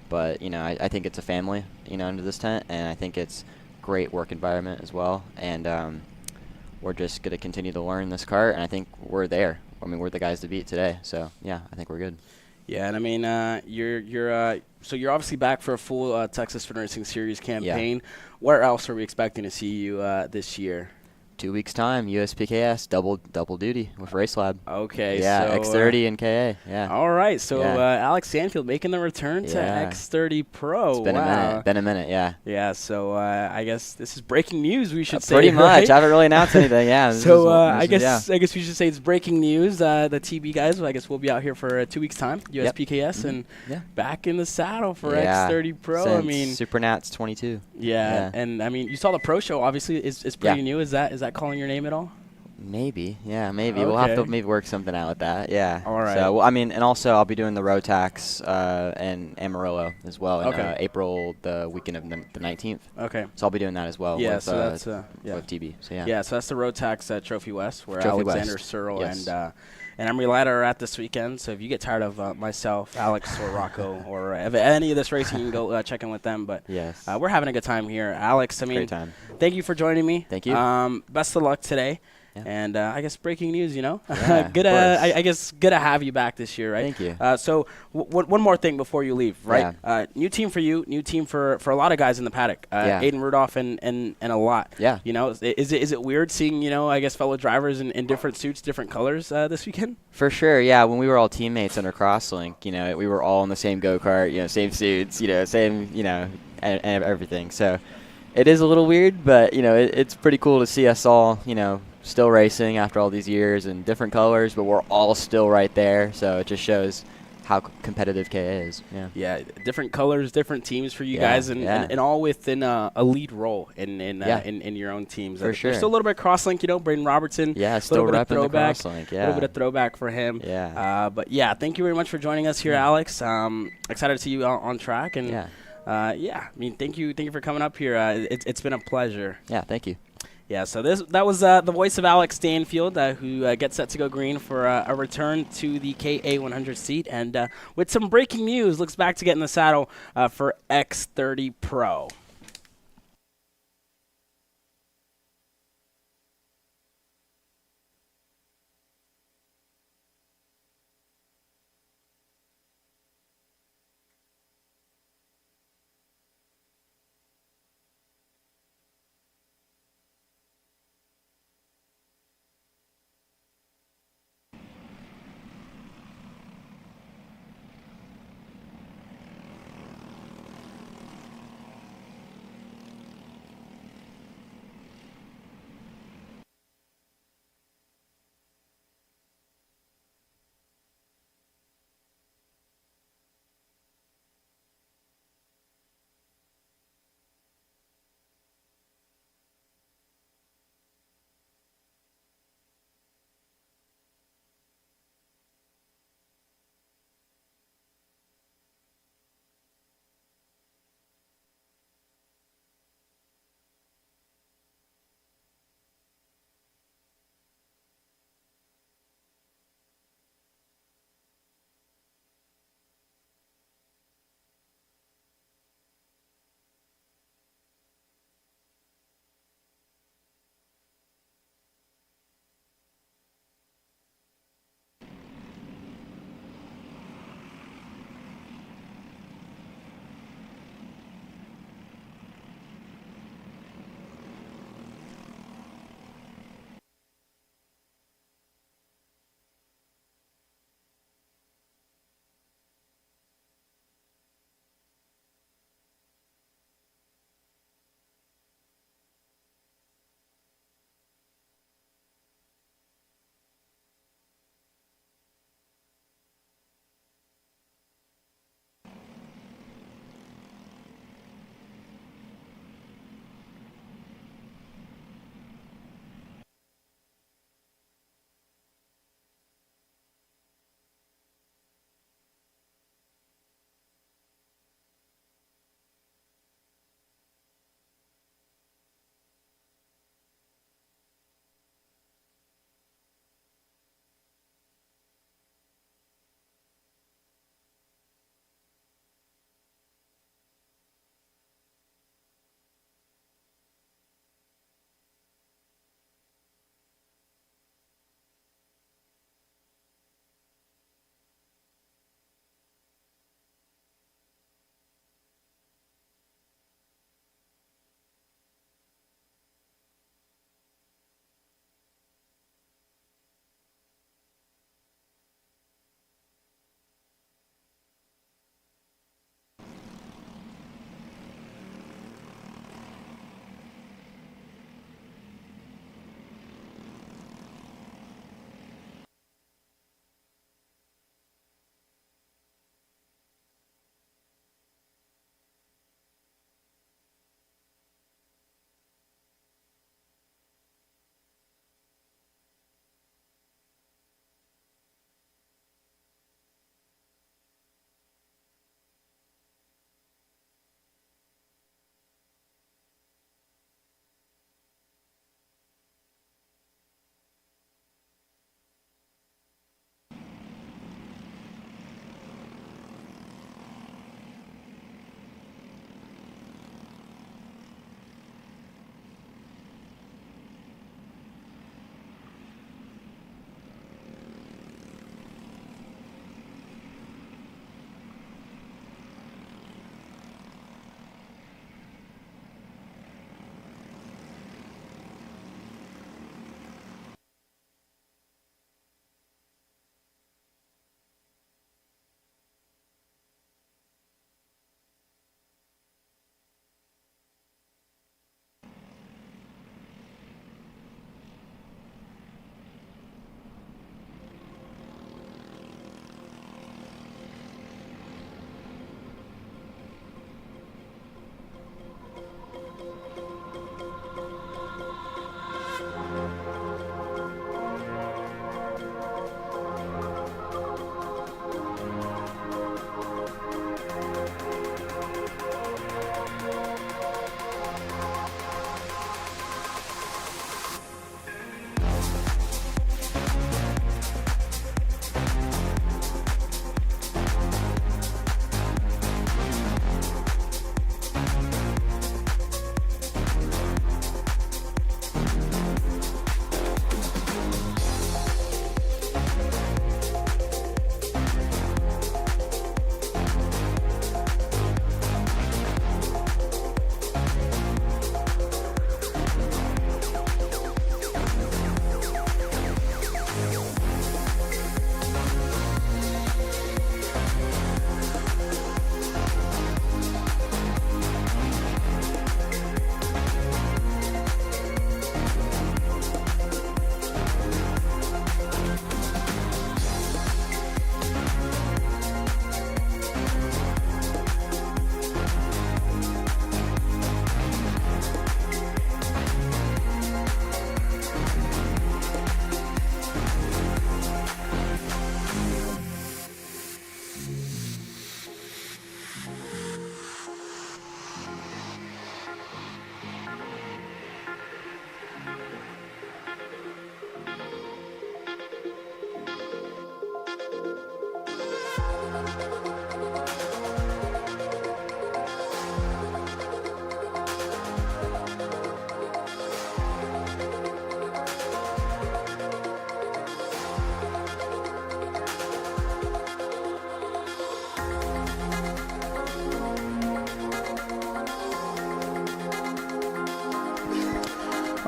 but I think it's a family, under this tent, and I think it's great work environment as well. And we're just gonna continue to learn this kart, and I think we're there. I mean, we're the guys to beat today. So yeah, I think we're good. Yeah, and I mean, so you're obviously back for a full Texas Sprint Racing Series campaign. Yeah. Where else are we expecting to see you this year? 2 weeks time, USPKS, double duty with Race Lab. Okay. Yeah, so, X30 and KA. Yeah. All right. So Alex Sanfield making the return to X30 Pro. It's been a minute. Been a minute. Yeah. Yeah. So I guess this is breaking news. We should say. Pretty much. Right? I haven't really announced anything. Yeah. So I guess we should say it's breaking news. The TB guys, I guess we'll be out here for 2 weeks time. USPKS and back in the saddle for X30 Pro. Since I mean, Super Nats 22. Yeah. And I mean, you saw the Pro Show. Obviously, is pretty new. Is that calling your name at all? Maybe, yeah, maybe. Okay. We'll have to maybe work something out with that, yeah. All right. So, I mean, and also I'll be doing the road tax in Amarillo as well in April, the weekend of the 19th. Okay. So I'll be doing that as well with, so that's, with TB. So, yeah. Yeah, so that's the road tax at Trophy West, where Trophy Alexander West. Searle Yes. and Emery Latta are at this weekend. So if you get tired of myself, Alex, or Rocco, or any of this racing, you can go check in with them. But yes, we're having a good time here. Alex, I mean, great time. Thank you for joining me. Thank you. Best of luck today. Yeah. And I guess breaking news, Yeah, good. I guess good to have you back this year, right? Thank you. So one more thing before you leave, right? Yeah. New team for you, new team for a lot of guys in the paddock. Aiden Rudolph and a lot. Yeah. Is it weird seeing I guess fellow drivers in different suits, different colors this weekend? For sure, yeah. When we were all teammates under Crosslink, we were all in the same go-kart, same suits, same, and everything. So it is a little weird, but it's pretty cool to see us all, still racing after all these years in different colors, but we're all still right there. So it just shows how competitive KA is. Yeah. Yeah, different colors, different teams for you guys, and all within a lead role in your own teams. For sure. There's still a little bit of Crosslink, Braden Robertson. Yeah, still repping the Crosslink. Yeah. A little bit of throwback for him. Yeah. But yeah, thank you very much for joining us here, Alex. Excited to see you on track, and I mean, thank you for coming up here. It's been a pleasure. Yeah, thank you. Yeah, so that was the voice of Alex Stanfield, who gets set to go green for a return to the KA 100 seat, and with some breaking news, looks back to get in the saddle for X30 Pro.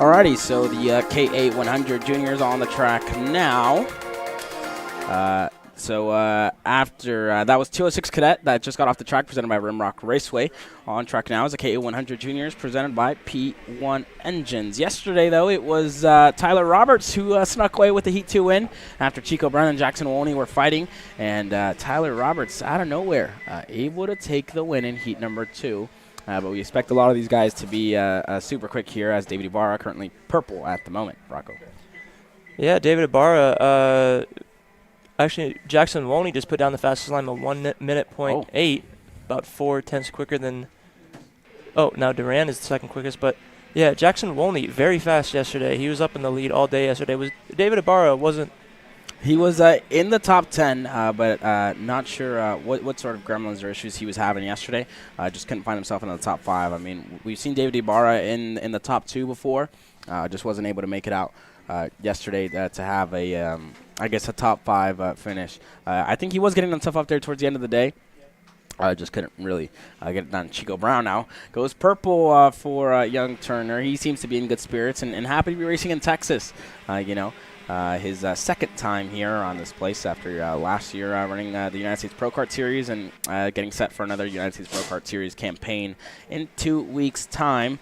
Alrighty, so the K8 100 juniors on the track now. After that was 206 Cadet that just got off the track, presented by Rimrock Raceway. On track now is the K8 100 juniors presented by P1 Engines. Yesterday, though, it was Tyler Roberts who snuck away with the Heat 2 win after Chico Brown and Jackson Wolney were fighting. And Tyler Roberts, out of nowhere, able to take the win in Heat number 2. But we expect a lot of these guys to be super quick here, as David Ibarra currently purple at the moment. Rocco. Yeah, David Ibarra. Actually, Jackson Wolney just put down the fastest line of 1 minute point 8, about 4/10 quicker than. Oh, now Duran is the second quickest, but yeah, Jackson Wolney very fast yesterday. He was up in the lead all day yesterday. Was David Ibarra wasn't. He was in the top 10, but not sure what sort of gremlins or issues he was having yesterday. Just couldn't find himself in the top 5. I mean, we've seen David Ibarra in the top 2 before. Just wasn't able to make it out yesterday to have a top 5 finish. I think he was getting himself up there towards the end of the day. Just couldn't really get it done. Chico Brown now goes purple for Young Turner. He seems to be in good spirits and happy to be racing in Texas. His second time here on this place after last year running the United States Pro Kart Series and getting set for another United States Pro Kart Series campaign in 2 weeks' time.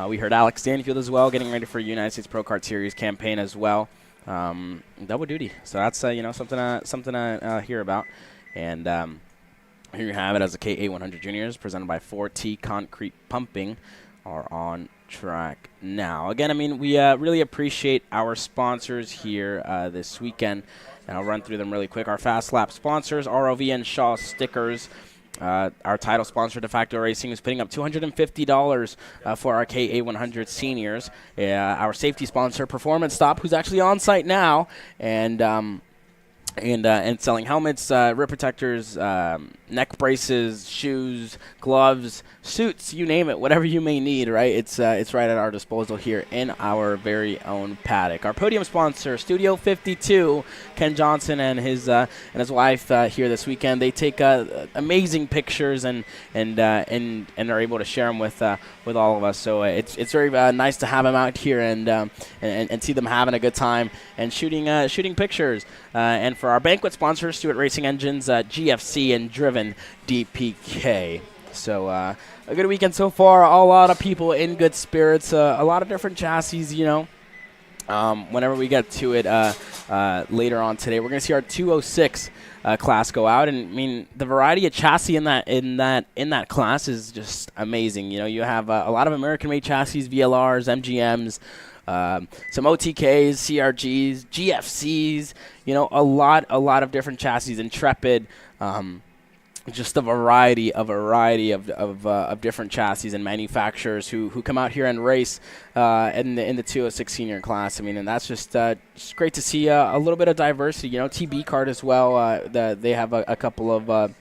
We heard Alex Stanfield as well getting ready for a United States Pro Kart Series campaign as well. Double duty. So that's something to hear about. And here you have it as the K8 100 Juniors presented by 4T Concrete Pumping are on track now. Again, I mean, we really appreciate our sponsors here this weekend, and I'll run through them really quick. Our Fast Lap sponsors, ROV and Shaw Stickers. Our title sponsor, De Facto Racing, is putting up $250 for our K8 100 seniors. Our safety sponsor, Performance Stop, who's actually on site now, and selling helmets, rip protectors, neck braces, shoes, gloves, suits, you name it, whatever you may need, right? It's right at our disposal here in our very own paddock. Our podium sponsor, Studio 52, Ken Johnson and his wife here this weekend. They take amazing pictures and are able to share them with all of us. So it's very nice to have them out here and see them having a good time and shooting pictures. And for our banquet sponsors, Stewart Racing Engines, GFC, and Driven DPK. So a good weekend so far. A lot of people in good spirits. A lot of different chassis, whenever we get to it later on today, we're going to see our 206 class go out. And I mean, the variety of chassis in that class is just amazing. You have a lot of American-made chassis, VLRs, MGMs. Some OTKs, CRGs, GFCs, a lot of different chassis, Intrepid, just a variety of different chassis and manufacturers who come out here and race in the 206 senior class. I mean, and that's just great to see a little bit of diversity. TB Kart as well. They have a couple of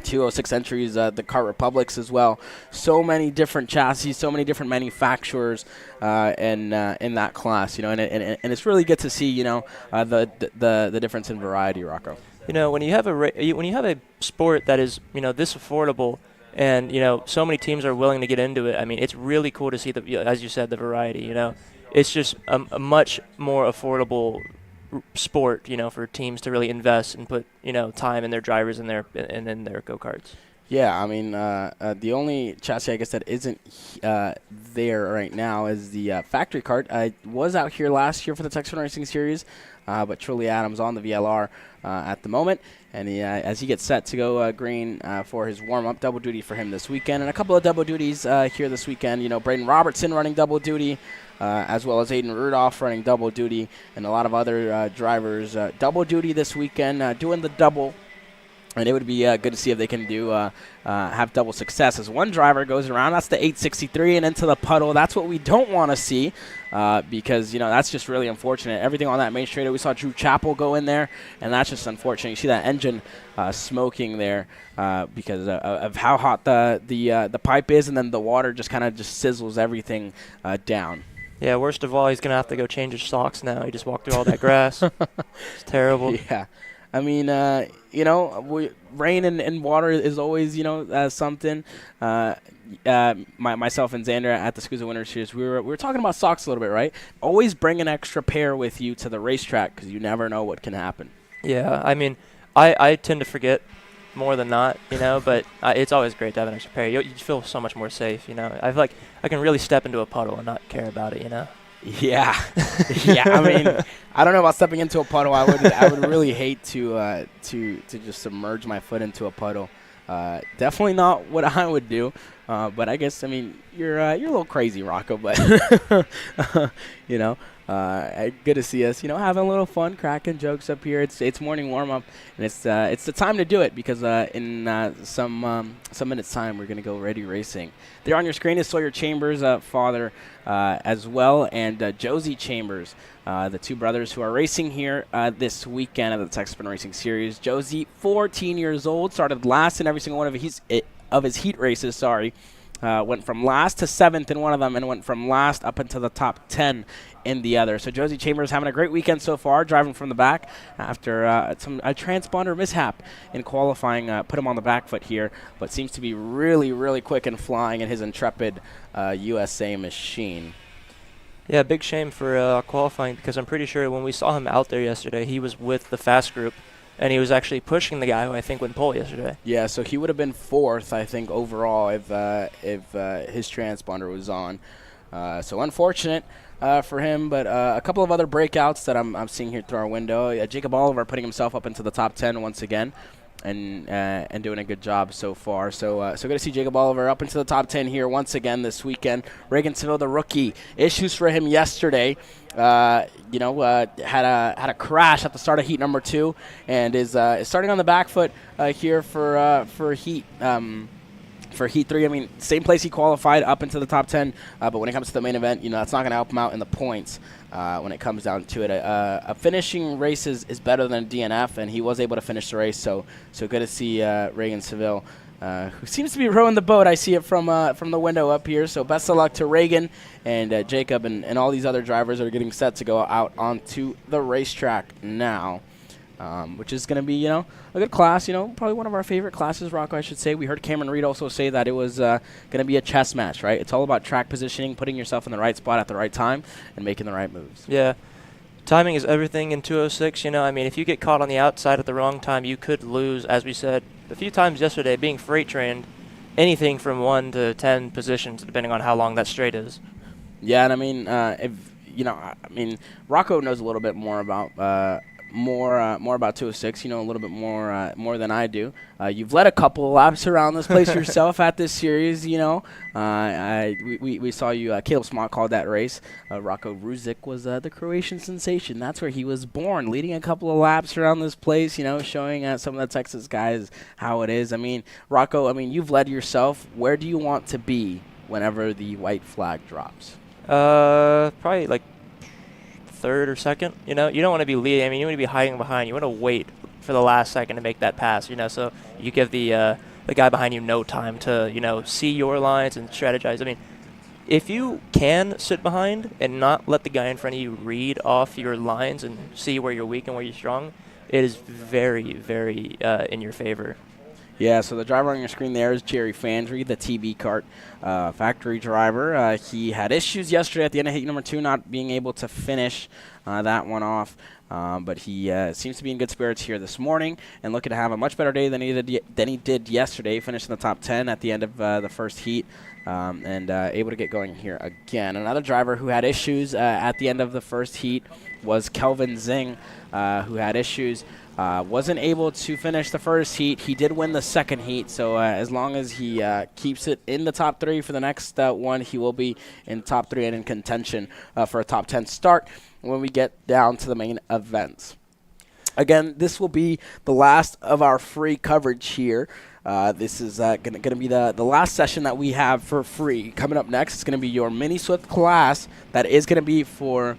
206 entries, the Kart Republics as well. So many different chassis, so many different manufacturers in that class, and it's really good to see, the difference in variety, Rocco. When you have a sport that is, this affordable, and so many teams are willing to get into it. I mean, it's really cool to see as you said, the variety. It's just a much more affordable sport, for teams to really invest and put, time in their drivers and in their go-karts. Yeah, I mean, the only chassis I guess that isn't there right now is the factory kart. I was out here last year for the Texas Racing Series, but Trilly Adams on the VLR at the moment, and as he gets set to go green for his warm-up, double duty for him this weekend, and a couple of double duties here this weekend. Braden Robertson running double duty, as well as Aiden Rudolph running double duty, and a lot of other drivers double duty this weekend, doing the double And it would be good to see if they can do have double success. As one driver goes around, that's the 863 and into the puddle. That's what we don't want to see because, that's just really unfortunate. Everything on that main straight, we saw Drew Chappell go in there, and that's just unfortunate. You see that engine smoking there because of how hot the pipe is, and then the water just kind of just sizzles everything down. Yeah, worst of all, he's going to have to go change his socks now. He just walked through all that grass. It's terrible. Yeah. I mean, rain and water is always, something. Myself and Xander at the Scusa Winter Series, we were talking about socks a little bit, right? Always bring an extra pair with you to the racetrack because you never know what can happen. Yeah, I mean, I tend to forget more than not, but it's always great to have an extra pair. You feel so much more safe, I feel like I can really step into a puddle and not care about it, Yeah, yeah. I mean, I don't know about stepping into a puddle. I would really hate to just submerge my foot into a puddle. Definitely not what I would do. But I guess you're a little crazy, Rocco. But good to see us. Having a little fun, cracking jokes up here. It's morning warm up, and it's the time to do it because in some minutes time we're gonna go ready racing. There on your screen is Sawyer Chambers' father as well, and Josie Chambers, the two brothers who are racing here this weekend at the Texas Sprint Racing Series. Josie, 14 years old, started last in every single one of his heat races. Went from last to 7th in one of them and went from last up into the top 10 in the other. So Josie Chambers having a great weekend so far, driving from the back after a transponder mishap in qualifying, put him on the back foot here, but seems to be really, really quick and flying in his intrepid USA machine. Yeah, big shame for qualifying because I'm pretty sure when we saw him out there yesterday, he was with the fast group. And he was actually pushing the guy who I think went pole yesterday. Yeah, so he would have been 4th, I think, overall if his transponder was on. So unfortunate for him, but a couple of other breakouts that I'm seeing here through our window. Jacob Oliver putting himself up into the top 10 once again, and doing a good job so far. So good to see Jacob Oliver up into the top 10 here once again this weekend. Reagan Seville, the rookie, issues for him yesterday. Had a crash at the start of heat number 2, and is starting on the back foot here for heat. For Heat 3, I mean, same place he qualified up into the top 10, but when it comes to the main event, that's not going to help him out in the points when it comes down to it. A finishing race is better than a DNF, and he was able to finish the race, so good to see Reagan Seville, who seems to be rowing the boat. I see it from the window up here, so best of luck to Reagan and Jacob and all these other drivers that are getting set to go out onto the racetrack now. Which is going to be, a good class, probably one of our favorite classes, Rocco, I should say. We heard Cameron Reed also say that it was going to be a chess match, right? It's all about track positioning, putting yourself in the right spot at the right time, and making the right moves. Yeah. Timing is everything in 206, if you get caught on the outside at the wrong time, you could lose, as we said a few times yesterday, being freight trained, anything from 1 to 10 positions, depending on how long that straight is. Yeah, and Rocco knows a little bit more about more about 206, a little bit more than I do. You've led a couple of laps around this place yourself at this series, we saw you, Caleb Smott called that race. Rocco Ruzic was the Croatian sensation. That's where he was born, leading a couple of laps around this place, showing some of the Texas guys how it is. Rocco, you've led yourself. Where do you want to be whenever the white flag drops? Probably like 3rd or 2nd. You don't want to be leading. You want to be hiding behind. You want to wait for the last second to make that pass. So you give the guy behind you no time to see your lines and strategize. If you can sit behind and not let the guy in front of you read off your lines and see where you're weak and where you're strong, it is very, very in your favor. Yeah, so the driver on your screen there is Jerry Fandry, the TB Kart factory driver. He had issues yesterday at the end of heat number 2, not being able to finish that one off. But he seems to be in good spirits here this morning and looking to have a much better day than he did yesterday, finishing the top 10 at the end of the first heat and able to get going here again. Another driver who had issues at the end of the first heat was Kelvin Zing, who had issues. Wasn't able to finish the first heat. He did win the second heat, so as long as he keeps it in the top 3 for the next one, he will be in top 3 and in contention for a top 10 start when we get down to the main events. Again, this will be the last of our free coverage here. This is going to be the last session that we have for free. Coming up next, it's going to be your Mini Swift class that is going to be for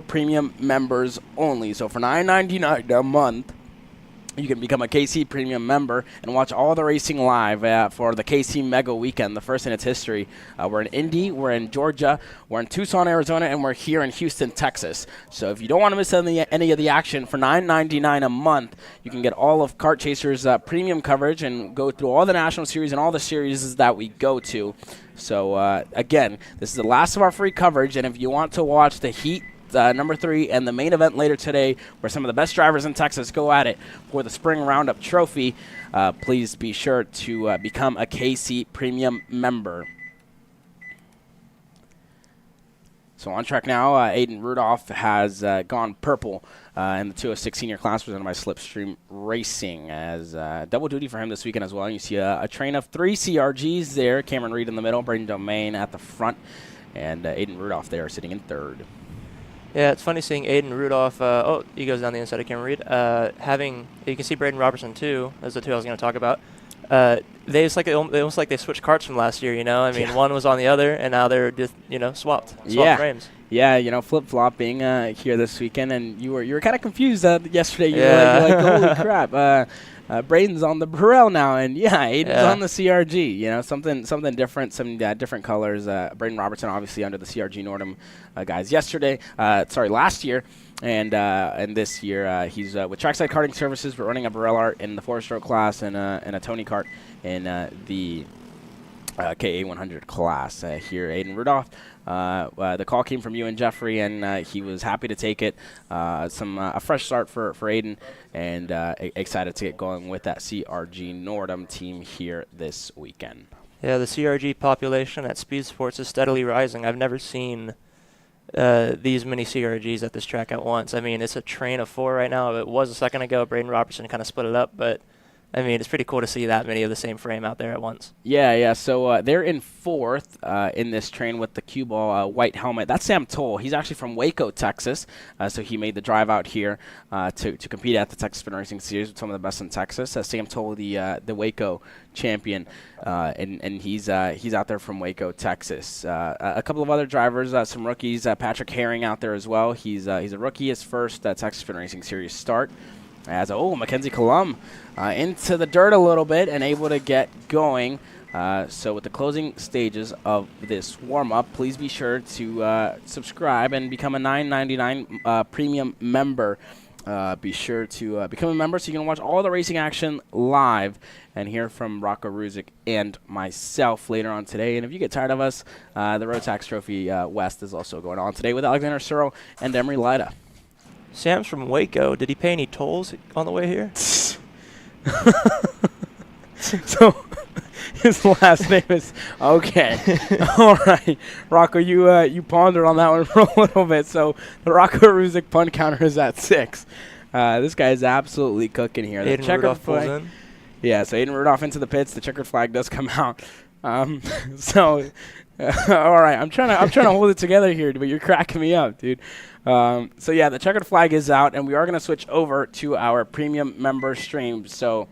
premium members only. So for $9.99 a month, you can become a KC Premium member and watch all the racing live for the KC Mega Weekend, the first in its history. We're in Indy, we're in Georgia, we're in Tucson, Arizona, and we're here in Houston, Texas. So if you don't want to miss any of the action, for $9.99 a month, you can get all of Kart Chaser's premium coverage and go through all the national series and all the series that we go to. So again, this is the last of our free coverage, and if you want to watch the Heat number 3 and the main event later today, where some of the best drivers in Texas go at it for the Spring Roundup Trophy, please be sure to become a KC Premium member. So on track now, Aiden Rudolph has gone purple in the 206 senior class presented by Slipstream Racing, as double duty for him this weekend as well. And you see a train of 3 CRGs there, Cameron Reed in the middle, Braden Domain at the front, and Aiden Rudolph there sitting in third. Yeah, it's funny seeing Aiden Rudolph. He goes down the inside of Cameron Reed. You can see Braden Robertson too. Those are the two I was going to talk about. They almost like they switched carts from last year. I mean, one was on the other, and now they're just swapped frames. Yeah, flip flopping here this weekend, and you were kind of confused yesterday. You're like, holy crap. Braden's on the Burrell now, and Aiden's on the CRG. Something different, some different colors. Braden Robertson obviously under the CRG Nordam guys last year, and this year he's with Trackside Karting Services, but running a Burrell Art in the 4-stroke class and a Tony Kart in the KA100 class. Here, Aiden Rudolph. The call came from you and Jeffrey, and he was happy to take it. A fresh start for Aiden, and excited to get going with that CRG Nordam team here this weekend. Yeah, the CRG population at SpeedSportz is steadily rising. I've never seen these many CRGs at this track at once. I mean, it's a train of 4 right now. It was a second ago. Braden Robertson kind of split it up, but I mean, it's pretty cool to see that many of the same frame out there at once. Yeah. So they're in 4th in this train with the cue ball white helmet. That's Sam Toll. He's actually from Waco, Texas. So he made the drive out here to compete at the Texas Spin Racing Series with some of the best in Texas. Sam Toll, the Waco champion, and he's out there from Waco, Texas. A couple of other drivers, some rookies. Patrick Herring out there as well. He's a rookie. His first Texas Spin Racing Series start. As Mackenzie Colum into the dirt a little bit and able to get going. So with the closing stages of this warm-up, please be sure to subscribe and become a $9.99 premium member. Be sure to become a member so you can watch all the racing action live and hear from Rocco Ruzic and myself later on today. And if you get tired of us, the Rotax Trophy West is also going on today with Alexander Suro and Emery Lida. Sam's from Waco. Did he pay any tolls on the way here? So his last name is okay. All right, Rocco, you pondered on that one for a little bit. So the Rocco Ruzic punt counter is at 6. This guy is absolutely cooking here. Aiden Rudolph pulls in. Yeah, so Aiden Rudolph into the pits. The checkered flag does come out. All right, I'm trying to hold it together here, but you're cracking me up, dude. The checkered flag is out, and we are going to switch over to our premium member stream. So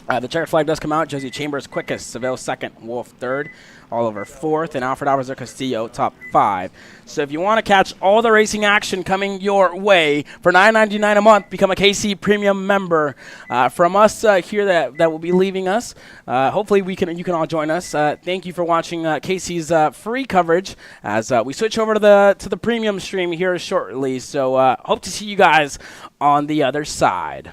the checkered flag does come out. Josie Chambers quickest, Seville second, Wolf third, Oliver fourth, and Alfred Alvarez Castillo top 5. So if you want to catch all the racing action coming your way for $9.99 a month, become a KC Premium member. From us here that will be leaving us. Hopefully you can all join us. Thank you for watching KC's free coverage as we switch over to the premium stream here shortly. So hope to see you guys on the other side.